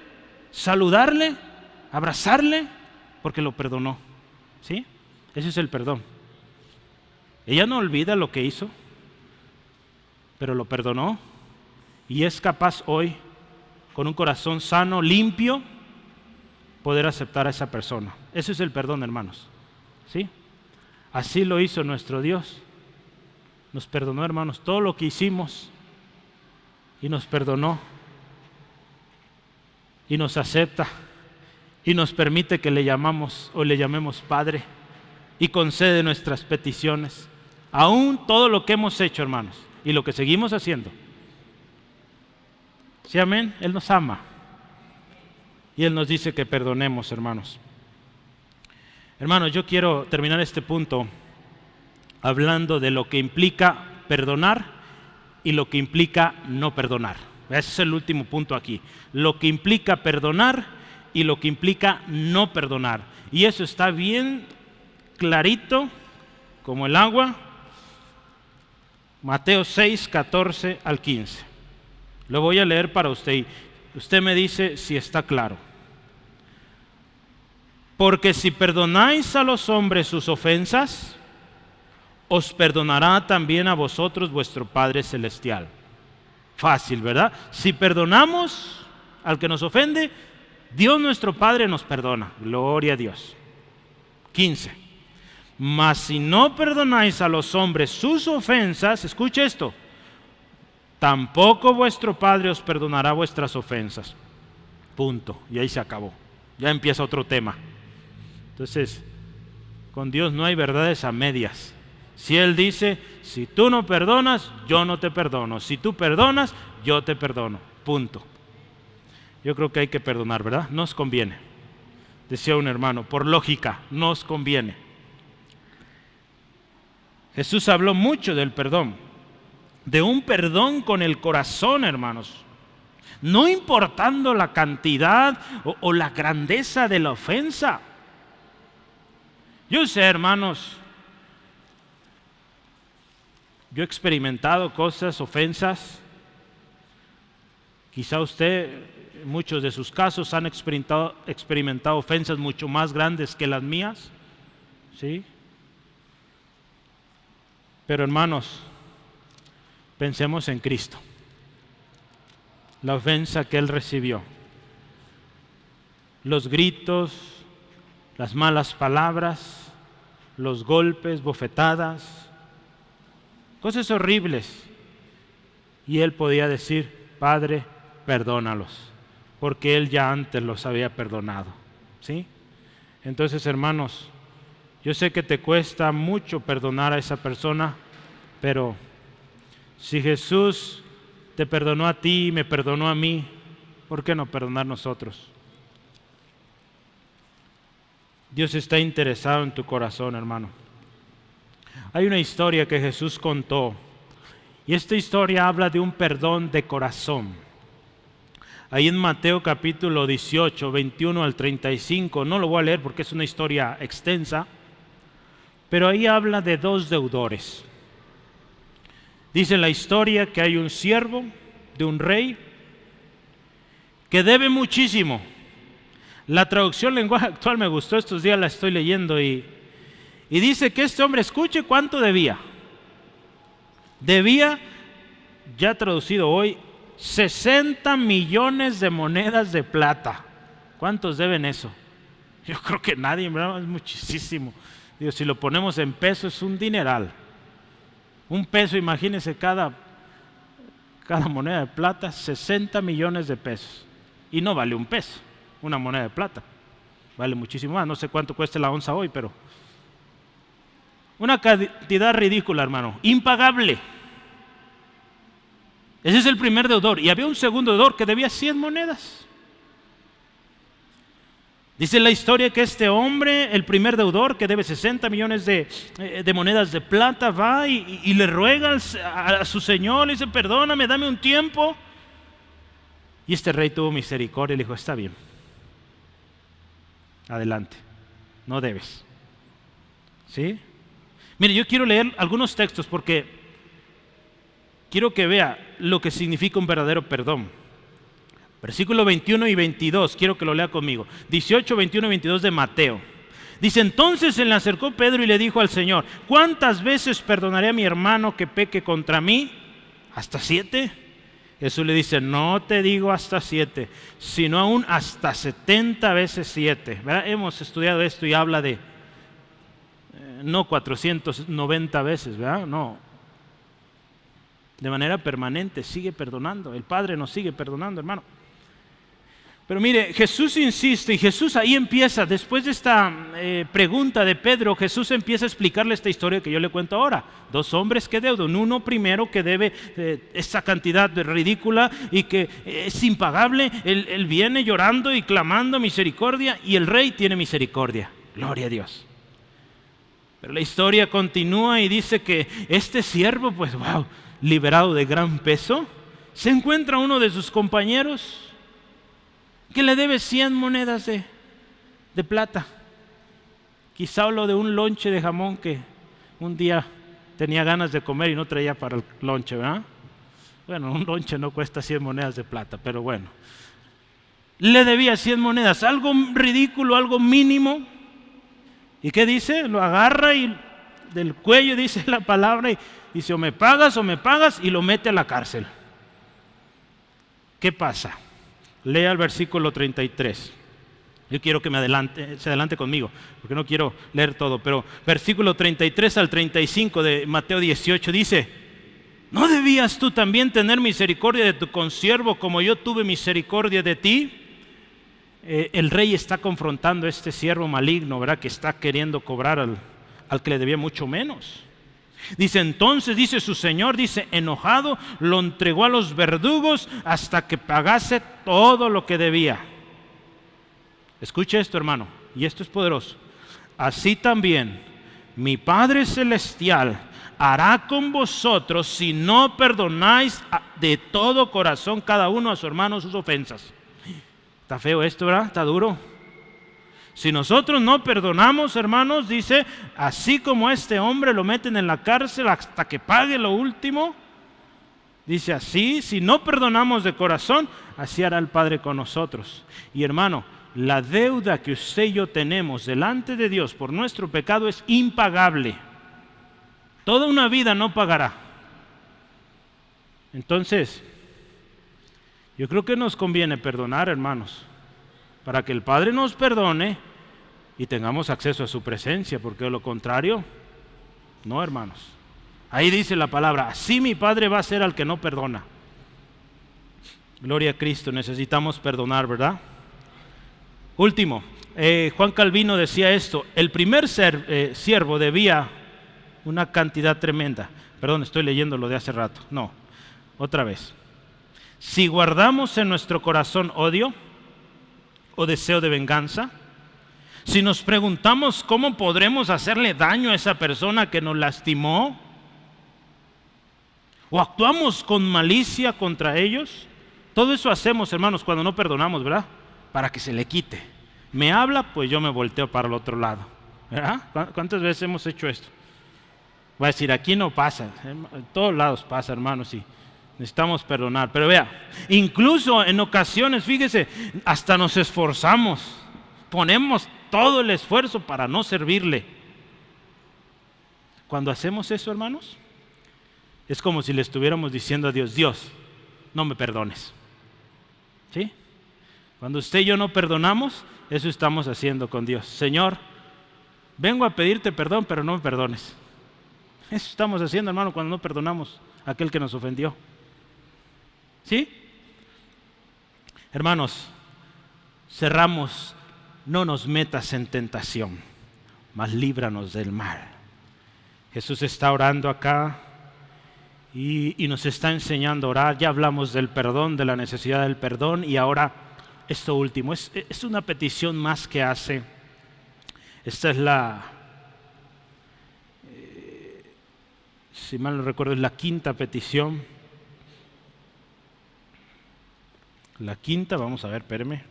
saludarle, abrazarle, porque lo perdonó, ¿sí? Ese es el perdón. Ella no olvida lo que hizo, pero lo perdonó y es capaz hoy, con un corazón sano, limpio, poder aceptar a esa persona. Eso es el perdón, hermanos, ¿sí? Así lo hizo nuestro Dios. Nos perdonó, hermanos, todo lo que hicimos y nos perdonó y nos acepta y nos permite que le llamemos Padre y concede nuestras peticiones, aún todo lo que hemos hecho, hermanos, y lo que seguimos haciendo. ¿Sí, amén? Él nos ama y Él nos dice que perdonemos, hermanos. Hermanos, yo quiero terminar este punto hablando de lo que implica perdonar y lo que implica no perdonar. Ese es el último punto aquí. Lo que implica perdonar y lo que implica no perdonar. Y eso está bien clarito como el agua. Mateo 6, 14 al 15. Lo voy a leer para usted y usted me dice si está claro. Porque si perdonáis a los hombres sus ofensas, os perdonará también a vosotros vuestro Padre Celestial. Fácil, ¿verdad? Si perdonamos al que nos ofende, Dios nuestro Padre nos perdona. Gloria a Dios. 15. Mas si no perdonáis a los hombres sus ofensas, escuche esto, tampoco vuestro Padre os perdonará vuestras ofensas. Punto. Y ahí se acabó. Ya empieza otro tema. Entonces, con Dios no hay verdades a medias. Si Él dice, si tú no perdonas, yo no te perdono. Si tú perdonas, yo te perdono. Punto. Yo creo que hay que perdonar, ¿verdad? Nos conviene. Decía un hermano, por lógica, nos conviene. Jesús habló mucho del perdón. De un perdón con el corazón, hermanos. No importando la cantidad o la grandeza de la ofensa. Yo sé, hermanos, yo he experimentado cosas, ofensas. Quizá usted, en muchos de sus casos, han experimentado ofensas mucho más grandes que las mías. ¿Sí? Pero hermanos, pensemos en Cristo. La ofensa que Él recibió. Los gritos, las malas palabras, los golpes, bofetadas, cosas horribles. Y Él podía decir, Padre, perdónalos, porque Él ya antes los había perdonado. ¿Sí? Entonces, hermanos, yo sé que te cuesta mucho perdonar a esa persona, pero si Jesús te perdonó a ti y me perdonó a mí, ¿por qué no perdonar nosotros? Dios está interesado en tu corazón, hermano. Hay una historia que Jesús contó, y esta historia habla de un perdón de corazón. Ahí en Mateo capítulo 18, 21 al 35, no lo voy a leer porque es una historia extensa, pero ahí habla de dos deudores. Dice la historia que hay un siervo de un rey que debe muchísimo. La traducción lenguaje actual me gustó, estos días la estoy leyendo y dice que este hombre, escuche cuánto debía. Debía, ya traducido hoy, 60 millones de monedas de plata. ¿Cuántos deben eso? Yo creo que nadie, ¿verdad? Es muchísimo. Digo, si lo ponemos en pesos es un dineral. Un peso, imagínense cada moneda de plata, 60 millones de pesos. Y no vale un peso, una moneda de plata. Vale muchísimo más, no sé cuánto cuesta la onza hoy, pero una cantidad ridícula, hermano, impagable. Ese es el primer deudor. Y había un segundo deudor que debía 100 monedas. Dice la historia que este hombre, el primer deudor que debe 60 millones de monedas de plata, va y le ruega a su señor, le dice, perdóname, dame un tiempo. Y este rey tuvo misericordia y le dijo, está bien, adelante, no debes. ¿Sí? Mire, yo quiero leer algunos textos porque quiero que vea lo que significa un verdadero perdón. Versículos 21 y 22, quiero que lo lea conmigo. 18, 21 y 22 de Mateo. Dice, entonces se le acercó Pedro y le dijo al Señor, ¿cuántas veces perdonaré a mi hermano que peque contra mí? ¿Hasta 7? Jesús le dice, no te digo hasta 7, sino aún hasta 70 veces 7. ¿Verdad? Hemos estudiado esto y habla de, no 490 veces, ¿verdad? No. De manera permanente, sigue perdonando. El Padre nos sigue perdonando, hermano. Pero mire, Jesús insiste y Jesús ahí empieza, después de esta pregunta de Pedro, Jesús empieza a explicarle esta historia que yo le cuento ahora. Dos hombres que deudan, uno primero que debe esa cantidad ridícula y que es impagable, él viene llorando y clamando misericordia y el rey tiene misericordia. Gloria a Dios. Pero la historia continúa y dice que este siervo, pues wow, liberado de gran peso, se encuentra uno de sus compañeros que le debe 100 monedas de plata. Quizá hablo de un lonche de jamón que un día tenía ganas de comer y no traía para el lonche, ¿verdad? Bueno, un lonche no cuesta 100 monedas de plata, pero bueno. Le debía 100 monedas, algo ridículo, algo mínimo. ¿Y qué dice? Lo agarra y del cuello dice la palabra y dice o me pagas y lo mete a la cárcel. ¿Qué pasa? Lea el versículo 33. Yo quiero que se adelante conmigo, porque no quiero leer todo, pero versículo 33 al 35 de Mateo 18 dice: ¿no debías tú también tener misericordia de tu consiervo como yo tuve misericordia de ti? El rey está confrontando a este siervo maligno, ¿verdad? Que está queriendo cobrar al que le debía mucho menos. Dice, entonces, dice su señor, dice, enojado, lo entregó a los verdugos hasta que pagase todo lo que debía. Escuche esto, hermano, y esto es poderoso. Así también mi Padre Celestial hará con vosotros si no perdonáis de todo corazón cada uno a su hermano sus ofensas. Está feo esto, ¿verdad? Está duro. Si nosotros no perdonamos, hermanos, dice, así como este hombre lo meten en la cárcel hasta que pague lo último, dice así, si no perdonamos de corazón, así hará el Padre con nosotros. Y hermano, la deuda que usted y yo tenemos delante de Dios por nuestro pecado es impagable. Toda una vida no pagará. Entonces, yo creo que nos conviene perdonar, hermanos, para que el Padre nos perdone y tengamos acceso a su presencia, porque de lo contrario, no, hermanos. Ahí dice la palabra, así mi Padre va a ser al que no perdona. Gloria a Cristo, necesitamos perdonar, ¿verdad? Último, Juan Calvino decía esto: el primer siervo debía una cantidad tremenda. Perdón, estoy leyendo lo de hace rato. No, otra vez. Si guardamos en nuestro corazón odio o deseo de venganza, si nos preguntamos cómo podremos hacerle daño a esa persona que nos lastimó, o actuamos con malicia contra ellos, todo eso hacemos, hermanos, cuando no perdonamos, ¿verdad? Para que se le quite. Me habla, pues yo me volteo para el otro lado, ¿verdad? ¿Cuántas veces hemos hecho esto? Voy a decir, aquí no pasa, en todos lados pasa, hermanos, sí. Necesitamos perdonar, pero vea, incluso en ocasiones, fíjese, hasta nos esforzamos, ponemos todo el esfuerzo para no servirle. Cuando hacemos eso, hermanos, es como si le estuviéramos diciendo a Dios, Dios, no me perdones. ¿Sí? Cuando usted y yo no perdonamos, eso estamos haciendo con Dios. Señor, vengo a pedirte perdón, pero no me perdones. Eso estamos haciendo, hermano, cuando no perdonamos a aquel que nos ofendió. ¿Sí? Hermanos, cerramos, no nos metas en tentación, mas líbranos del mal. Jesús está orando acá y nos está enseñando a orar. Ya hablamos del perdón, de la necesidad del perdón, y ahora esto último, es una petición más que hace. Esta es si mal no recuerdo, es la quinta petición. La quinta, vamos a ver, espérame.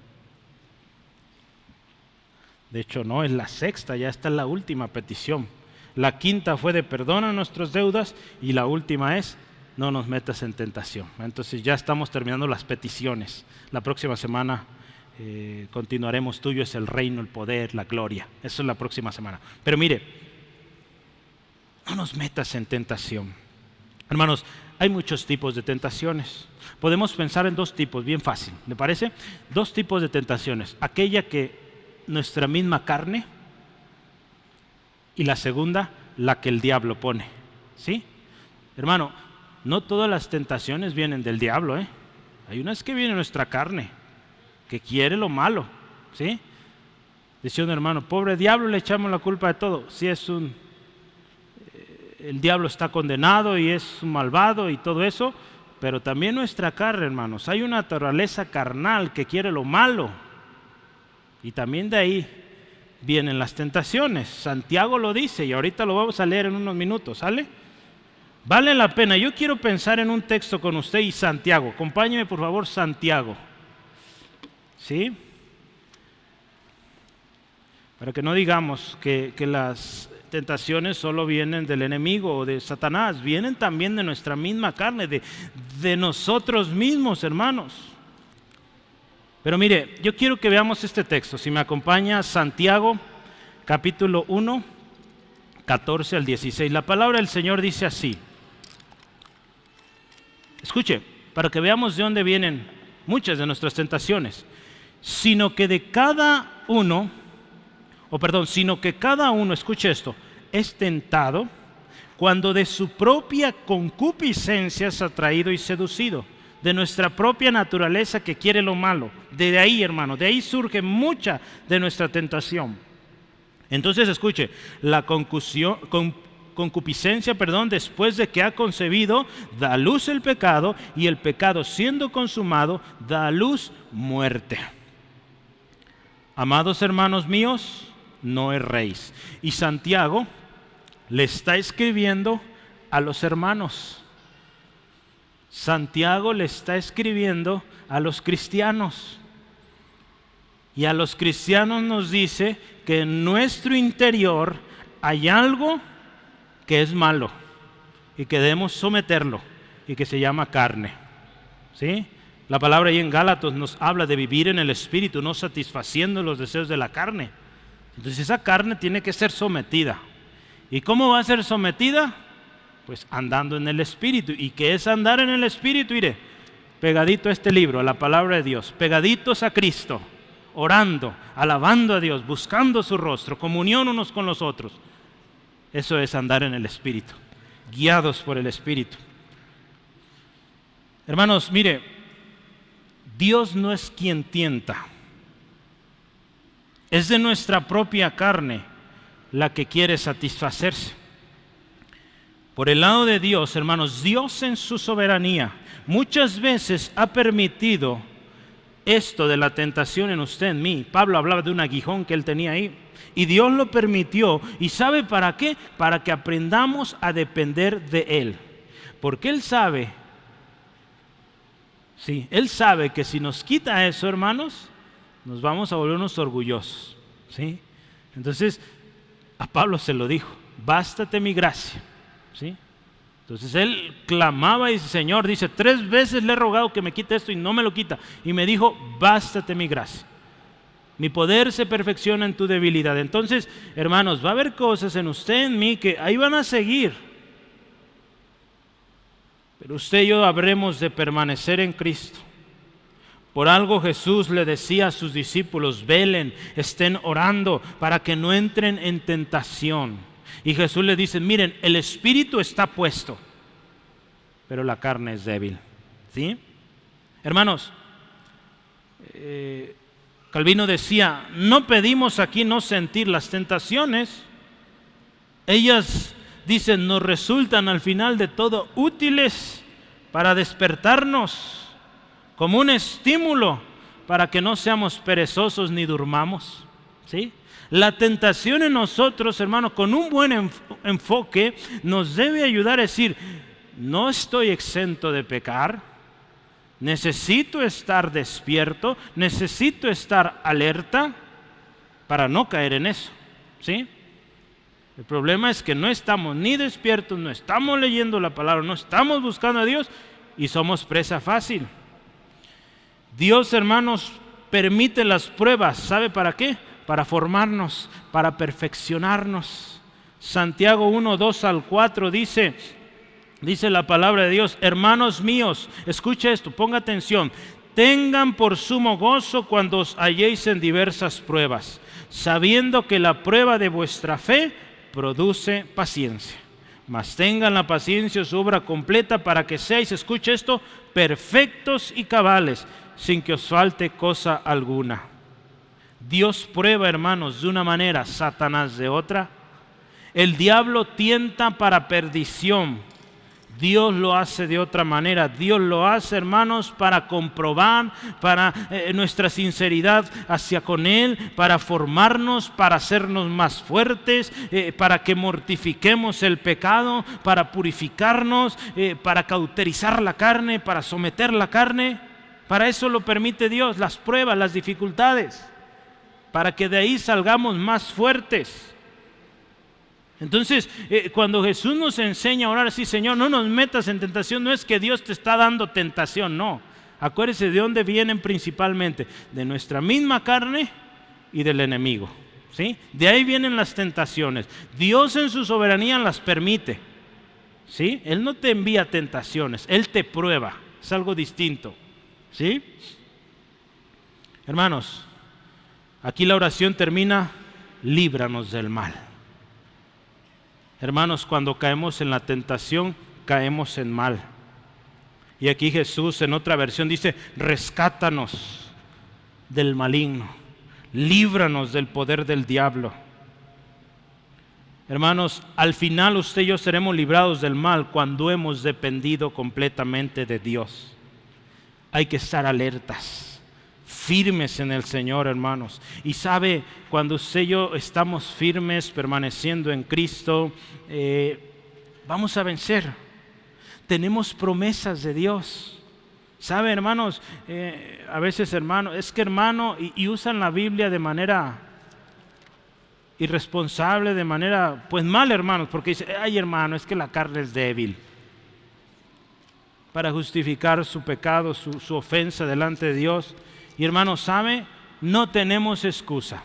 De hecho, no, es la sexta, ya está la última petición. La quinta fue de perdona nuestras deudas y la última es no nos metas en tentación. Entonces ya estamos terminando las peticiones. La próxima semana continuaremos. Tuyo es el reino, el poder, la gloria. Eso es la próxima semana. Pero mire, no nos metas en tentación. Hermanos, hay muchos tipos de tentaciones. Podemos pensar en dos tipos, bien fácil, ¿me parece? Dos tipos de tentaciones. Aquella que nuestra misma carne, y la segunda, la que el diablo pone. ¿Sí? Hermano, no todas las tentaciones vienen del diablo, ¿eh? Hay unas que vienen de nuestra carne, que quiere lo malo. ¿Sí? Decía un hermano, pobre diablo, le echamos la culpa de todo. Si es el diablo está condenado y es un malvado y todo eso, pero también nuestra carne, hermanos. Hay una naturaleza carnal que quiere lo malo. Y también de ahí vienen las tentaciones. Santiago lo dice y ahorita lo vamos a leer en unos minutos, ¿sale? Vale la pena. Yo quiero pensar en un texto con usted y Santiago. Acompáñeme por favor, Santiago. ¿Sí? Para que no digamos que las tentaciones solo vienen del enemigo o de Satanás, vienen también de nuestra misma carne, de nosotros mismos, hermanos. Pero mire, yo quiero que veamos este texto. Si me acompaña, Santiago, capítulo 1, 14 al 16. La palabra del Señor dice así. Escuche, para que veamos de dónde vienen muchas de nuestras tentaciones. Sino que de cada sino que cada uno, escuche esto, es tentado cuando de su propia concupiscencia es atraído y seducido, de nuestra propia naturaleza que quiere lo malo. De ahí, hermano, de ahí surge mucha de nuestra tentación. Entonces, escuche, la concupiscencia, después de que ha concebido, da a luz el pecado, y el pecado, siendo consumado, da a luz muerte. Amados hermanos míos, no erréis. Y Santiago le está escribiendo a los hermanos. Santiago le está escribiendo a los cristianos. Y a los cristianos nos dice que en nuestro interior hay algo que es malo y que debemos someterlo y que se llama carne. ¿Sí? La palabra ahí en Gálatas nos habla de vivir en el Espíritu, no satisfaciendo los deseos de la carne. Entonces esa carne tiene que ser sometida. ¿Y cómo va a ser sometida? Pues andando en el Espíritu. ¿Y qué es andar en el Espíritu? Mire, pegadito a este libro, a la palabra de Dios, pegaditos a Cristo, orando, alabando a Dios, buscando su rostro, comunión unos con los otros. Eso es andar en el Espíritu, guiados por el Espíritu. Hermanos, mire, Dios no es quien tienta. Es de nuestra propia carne la que quiere satisfacerse. Por el lado de Dios, hermanos, Dios en su soberanía muchas veces ha permitido esto de la tentación en usted, en mí. Pablo hablaba de un aguijón que él tenía ahí. Y Dios lo permitió. ¿Y sabe para qué? Para que aprendamos a depender de Él. Porque Él sabe, sí, Él sabe que si nos quita eso, hermanos, nos vamos a volvernos orgullosos. ¿Sí? Entonces, a Pablo se lo dijo, bástate mi gracia. ¿Sí? Entonces él clamaba y dice, Señor, dice, 3 veces le he rogado que me quite esto y no me lo quita. Y me dijo, bástate mi gracia. Mi poder se perfecciona en tu debilidad. Entonces, hermanos, va a haber cosas en usted, en mí, que ahí van a seguir. Pero usted y yo habremos de permanecer en Cristo. Por algo Jesús le decía a sus discípulos, velen, estén orando para que no entren en tentación. Y Jesús le dice, miren, el espíritu está puesto, pero la carne es débil. ¿Sí? Hermanos, Calvino decía, no pedimos aquí no sentir las tentaciones. Ellas, dicen, nos resultan al final de todo útiles para despertarnos como un estímulo para que no seamos perezosos ni durmamos. ¿Sí? La tentación en nosotros, hermanos, con un buen enfoque, nos debe ayudar a decir, no estoy exento de pecar, necesito estar despierto, necesito estar alerta para no caer en eso. ¿Sí? El problema es que no estamos ni despiertos, no estamos leyendo la palabra, no estamos buscando a Dios y somos presa fácil. Dios, hermanos, permite las pruebas, ¿sabe para qué? Para formarnos, para perfeccionarnos. Santiago 1, 2 al 4 dice la palabra de Dios, hermanos míos, escuche esto, ponga atención, tengan por sumo gozo cuando os halléis en diversas pruebas, sabiendo que la prueba de vuestra fe produce paciencia. Mas tengan la paciencia su obra completa para que seáis, escuche esto, perfectos y cabales, sin que os falte cosa alguna. Dios prueba, hermanos, de una manera, Satanás de otra. El diablo tienta para perdición. Dios lo hace de otra manera. Dios lo hace, hermanos, para comprobar, para nuestra sinceridad hacia con Él, para formarnos, para hacernos más fuertes, para que mortifiquemos el pecado, para purificarnos, para cauterizar la carne, para someter la carne. Para eso lo permite Dios, las pruebas, las dificultades, para que de ahí salgamos más fuertes. Entonces, cuando Jesús nos enseña a orar así, Señor, no nos metas en tentación, no es que Dios te está dando tentación, no. Acuérdese de dónde vienen principalmente, de nuestra misma carne y del enemigo. ¿Sí? De ahí vienen las tentaciones. Dios en su soberanía las permite. ¿Sí? Él no te envía tentaciones, Él te prueba, es algo distinto. ¿Sí? Hermanos, Aquí la oración termina: líbranos del mal. Hermanos, cuando caemos en la tentación, caemos en mal. Y aquí Jesús en otra versión dice: rescátanos del maligno, líbranos del poder del diablo. Hermanos, al final usted y yo seremos librados del mal cuando hemos dependido completamente de Dios. Hay que estar alertas, firmes en el Señor, hermanos. Y sabe, cuando usted y yo estamos firmes, permaneciendo en Cristo, vamos a vencer. Tenemos promesas de Dios. Sabe, hermanos, a veces, hermano, es que hermano, y usan la Biblia de manera irresponsable, de manera, pues mal, hermanos, porque dice: ay, hermano, es que la carne es débil, para justificar su pecado, su ofensa delante de Dios. Y hermanos, ¿sabe? No tenemos excusa,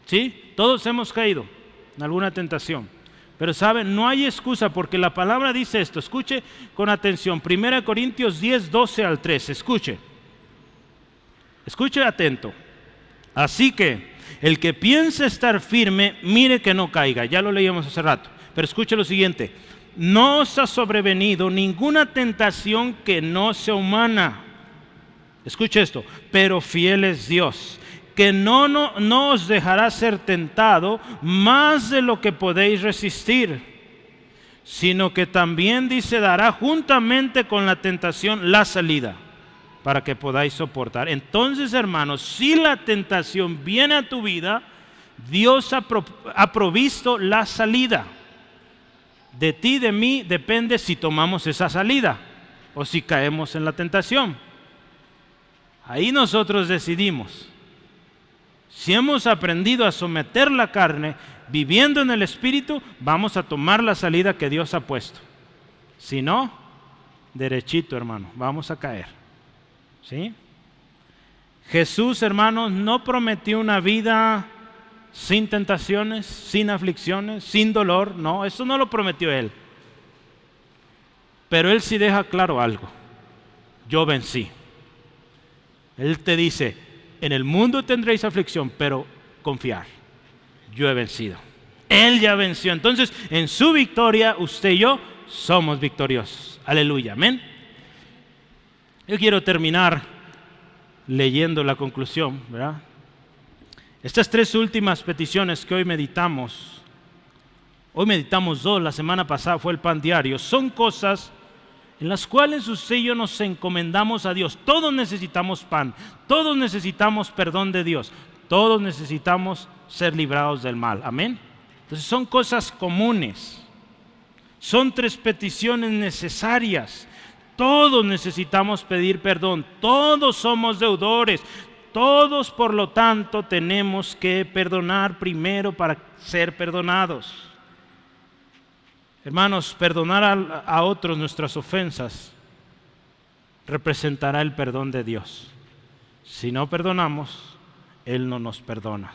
¿sí? Todos hemos caído en alguna tentación, pero ¿sabe? No hay excusa, porque la palabra dice esto. Escuche con atención, 1 Corintios 10, 12 al 13, escuche atento. Así que el que piensa estar firme, mire que no caiga. Ya lo leíamos hace rato, pero escuche lo siguiente: no os ha sobrevenido ninguna tentación que no sea humana. Escuche esto: pero fiel es Dios, que no os dejará ser tentado más de lo que podéis resistir, sino que también, dice, dará juntamente con la tentación la salida, para que podáis soportar. Entonces, hermanos, si la tentación viene a tu vida, Dios ha provisto la salida. De ti, de mí, depende si tomamos esa salida o si caemos en la tentación. Ahí nosotros decidimos. Si hemos aprendido a someter la carne, viviendo en el Espíritu, vamos a tomar la salida que Dios ha puesto. Si no, derechito, hermano, vamos a caer. ¿Sí? Jesús, hermanos, no prometió una vida sin tentaciones, sin aflicciones, sin dolor. No, eso no lo prometió Él. Pero Él sí deja claro algo: yo vencí. Él te dice: en el mundo tendréis aflicción, pero confiar, yo he vencido. Él ya venció. Entonces, en su victoria, usted y yo somos victoriosos. Aleluya, amén. Yo quiero terminar leyendo la conclusión, ¿verdad? Estas tres últimas peticiones que hoy meditamos dos, la semana pasada fue el pan diario, son cosas en las cuales usted y yo nos encomendamos a Dios. Todos necesitamos pan, todos necesitamos perdón de Dios, todos necesitamos ser librados del mal, amén. Entonces son cosas comunes, son tres peticiones necesarias. Todos necesitamos pedir perdón, todos somos deudores, todos por lo tanto tenemos que perdonar primero para ser perdonados. Hermanos, perdonar a otros nuestras ofensas representará el perdón de Dios. Si no perdonamos, Él no nos perdona.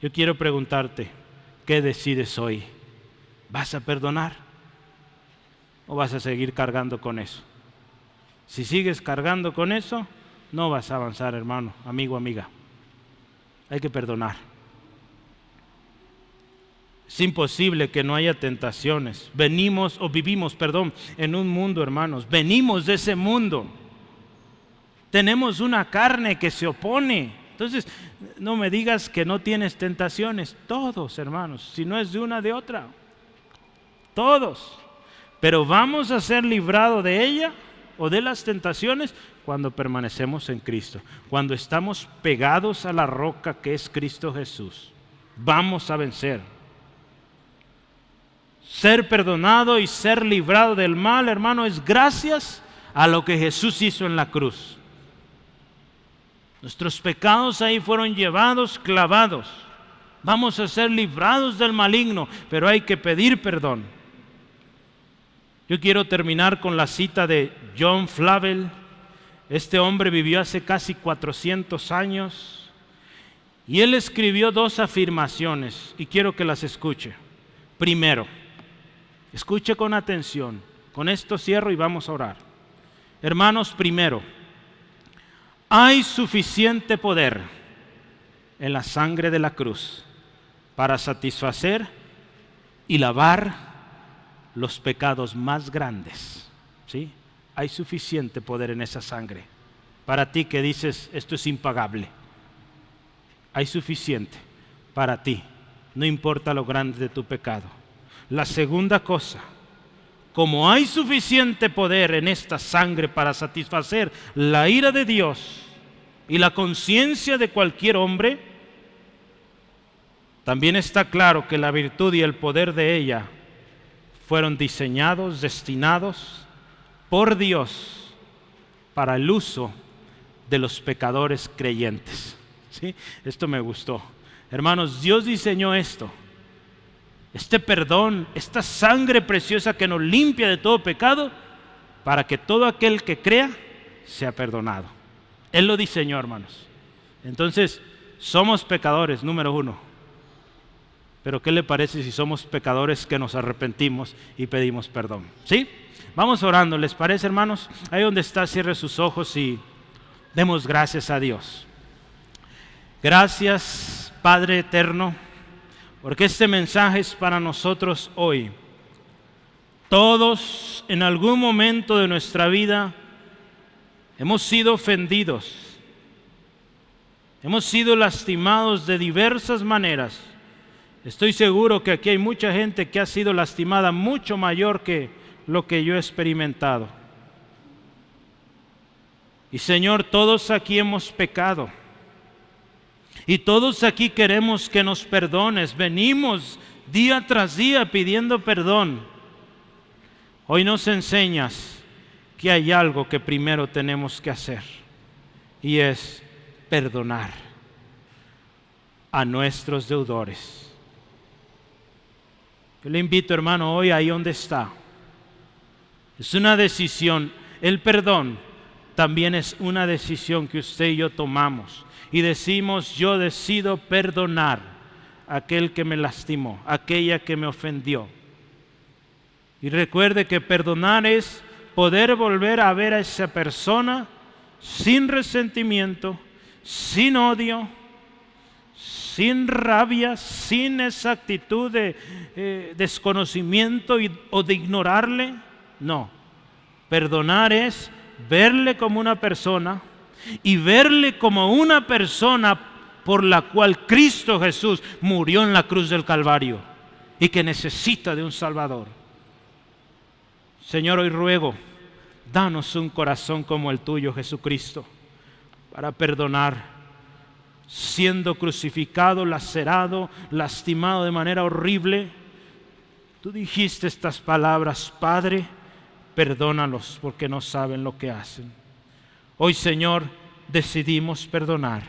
Yo quiero preguntarte, ¿qué decides hoy? ¿Vas a perdonar o vas a seguir cargando con eso? Si sigues cargando con eso, no vas a avanzar, hermano, amigo, amiga. Hay que perdonar. Es imposible que no haya tentaciones. Vivimos en un mundo, hermanos. Venimos de ese mundo. Tenemos una carne que se opone. Entonces, no me digas que no tienes tentaciones. Todos, hermanos. Si no es de una, de otra. Todos. Pero vamos a ser librados de ella o de las tentaciones cuando permanecemos en Cristo. Cuando estamos pegados a la roca que es Cristo Jesús. Vamos a vencer. Ser perdonado y ser librado del mal, hermano, es gracias a lo que Jesús hizo en la cruz. Nuestros pecados ahí fueron llevados, clavados. Vamos a ser librados del maligno, pero hay que pedir perdón. Yo quiero terminar con la cita de John Flavel. Este hombre vivió hace casi 400 años y él escribió dos afirmaciones y quiero que las escuche. Primero, escuche con atención. Con esto cierro y vamos a orar. Hermanos, primero, hay suficiente poder en la sangre de la cruz para satisfacer y lavar los pecados más grandes. ¿Sí? Hay suficiente poder en esa sangre. Para ti que dices, esto es impagable, hay suficiente para ti, no importa lo grande de tu pecado. La segunda cosa, como hay suficiente poder en esta sangre para satisfacer la ira de Dios y la conciencia de cualquier hombre, también está claro que la virtud y el poder de ella fueron diseñados, destinados por Dios para el uso de los pecadores creyentes. ¿Sí? Esto me gustó. Hermanos, Dios diseñó esto. Este perdón, esta sangre preciosa que nos limpia de todo pecado, para que todo aquel que crea sea perdonado. Él lo diseñó, hermanos. Entonces, somos pecadores, número uno. Pero ¿qué le parece si somos pecadores que nos arrepentimos y pedimos perdón? ¿Sí? Vamos orando, ¿les parece, hermanos? Ahí donde está, cierre sus ojos y demos gracias a Dios. Gracias, Padre eterno, porque este mensaje es para nosotros hoy. Todos en algún momento de nuestra vida hemos sido ofendidos, hemos sido lastimados de diversas maneras. Estoy seguro que aquí hay mucha gente que ha sido lastimada mucho mayor que lo que yo he experimentado. Y Señor, todos aquí hemos pecado. Y todos aquí queremos que nos perdones. Venimos día tras día pidiendo perdón. Hoy nos enseñas que hay algo que primero tenemos que hacer. Y es perdonar a nuestros deudores. Yo le invito, hermano, hoy ahí donde está. Es una decisión. El perdón también es una decisión que usted y yo tomamos. Y decimos, yo decido perdonar a aquel que me lastimó, a aquella que me ofendió. Y recuerde que perdonar es poder volver a ver a esa persona sin resentimiento, sin odio, sin rabia, sin esa actitud de desconocimiento o de ignorarle. No, perdonar es verle como una persona y verle como una persona por la cual Cristo Jesús murió en la cruz del Calvario y que necesita de un Salvador. Señor, hoy ruego, danos un corazón como el tuyo, Jesucristo, para perdonar, siendo crucificado, lacerado, lastimado de manera horrible. Tú dijiste estas palabras: Padre, perdónalos porque no saben lo que hacen. Hoy, Señor, decidimos perdonar.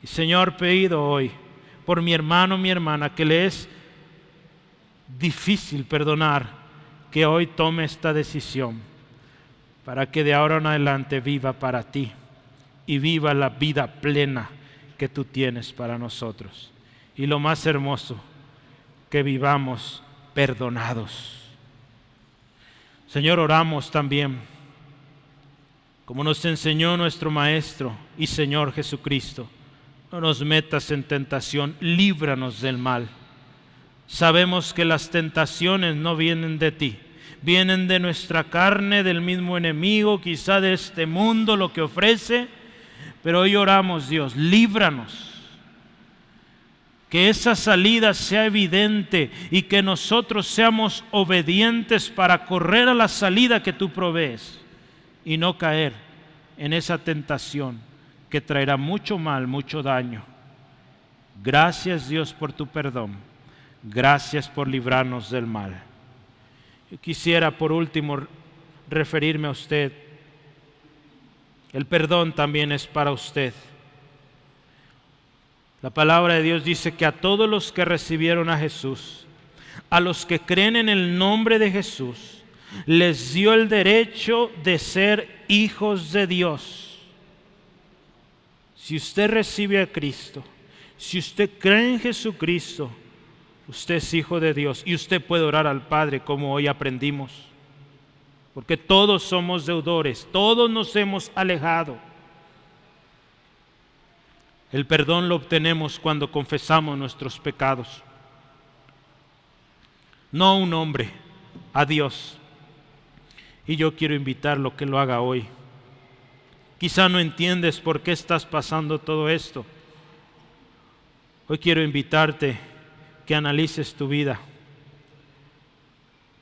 Y Señor, pido hoy por mi hermano, mi hermana, que le es difícil perdonar, que hoy tome esta decisión para que de ahora en adelante viva para ti y viva la vida plena que tú tienes para nosotros. Y lo más hermoso, que vivamos perdonados. Señor, oramos también, como nos enseñó nuestro Maestro y Señor Jesucristo: no nos metas en tentación, líbranos del mal. Sabemos que las tentaciones no vienen de ti, vienen de nuestra carne, del mismo enemigo, quizá de este mundo, lo que ofrece. Pero hoy oramos, Dios, líbranos. Que esa salida sea evidente y que nosotros seamos obedientes para correr a la salida que tú provees y no caer en esa tentación que traerá mucho mal, mucho daño. Gracias, Dios, por tu perdón. Gracias por librarnos del mal. Yo quisiera por último referirme a usted. El perdón también es para usted. La palabra de Dios dice que a todos los que recibieron a Jesús, a los que creen en el nombre de Jesús, les dio el derecho de ser hijos de Dios. Si usted recibe a Cristo, si usted cree en Jesucristo, usted es hijo de Dios y usted puede orar al Padre como hoy aprendimos. Porque todos somos deudores, todos nos hemos alejado. El perdón lo obtenemos cuando confesamos nuestros pecados. No a un hombre, a Dios. Y yo quiero invitarlo a que lo haga hoy. Quizá no entiendes por qué estás pasando todo esto. Hoy quiero invitarte que analices tu vida.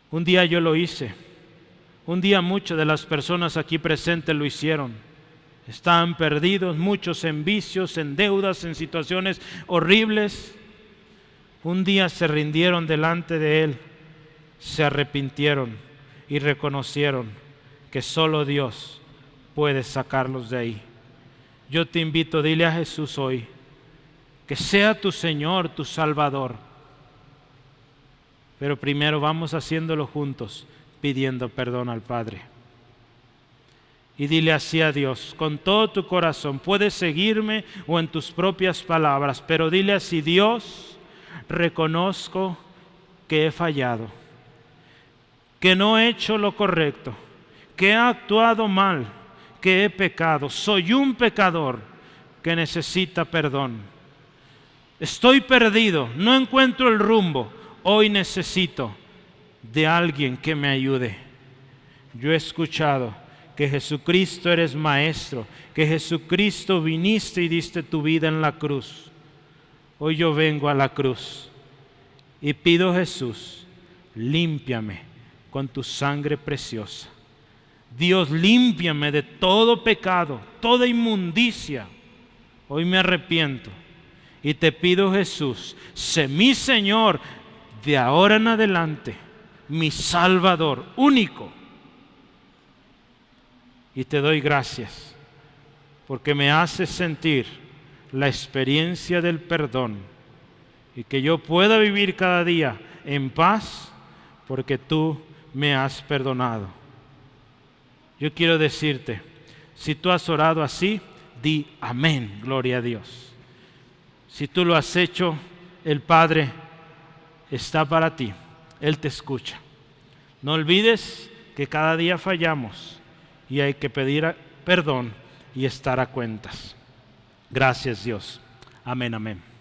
Un día yo lo hice. Un día muchas de las personas aquí presentes lo hicieron. Estaban perdidos, muchos en vicios, en deudas, en situaciones horribles. Un día se rindieron delante de Él, se arrepintieron y reconocieron que solo Dios puede sacarlos de ahí. Yo te invito, dile a Jesús hoy, que sea tu Señor, tu Salvador. Pero primero vamos haciéndolo juntos, pidiendo perdón al Padre. Y dile así a Dios, con todo tu corazón. Puedes seguirme o en tus propias palabras, pero dile así: Dios, reconozco que he fallado, que no he hecho lo correcto, que he actuado mal, que he pecado. Soy un pecador que necesita perdón. Estoy perdido, no encuentro el rumbo. Hoy necesito de alguien que me ayude. Yo he escuchado que Jesucristo eres maestro, que Jesucristo viniste y diste tu vida en la cruz. Hoy yo vengo a la cruz y pido, Jesús, límpiame con tu sangre preciosa. Dios, límpiame de todo pecado, toda inmundicia. Hoy me arrepiento y te pido, Jesús, sé mi Señor de ahora en adelante, mi Salvador único. Y te doy gracias porque me haces sentir la experiencia del perdón y que yo pueda vivir cada día en paz porque tú me has perdonado. Yo quiero decirte, si tú has orado así, di amén, gloria a Dios. Si tú lo has hecho, el Padre está para ti, Él te escucha. No olvides que cada día fallamos y hay que pedir perdón y estar a cuentas. Gracias, Dios. Amén, amén.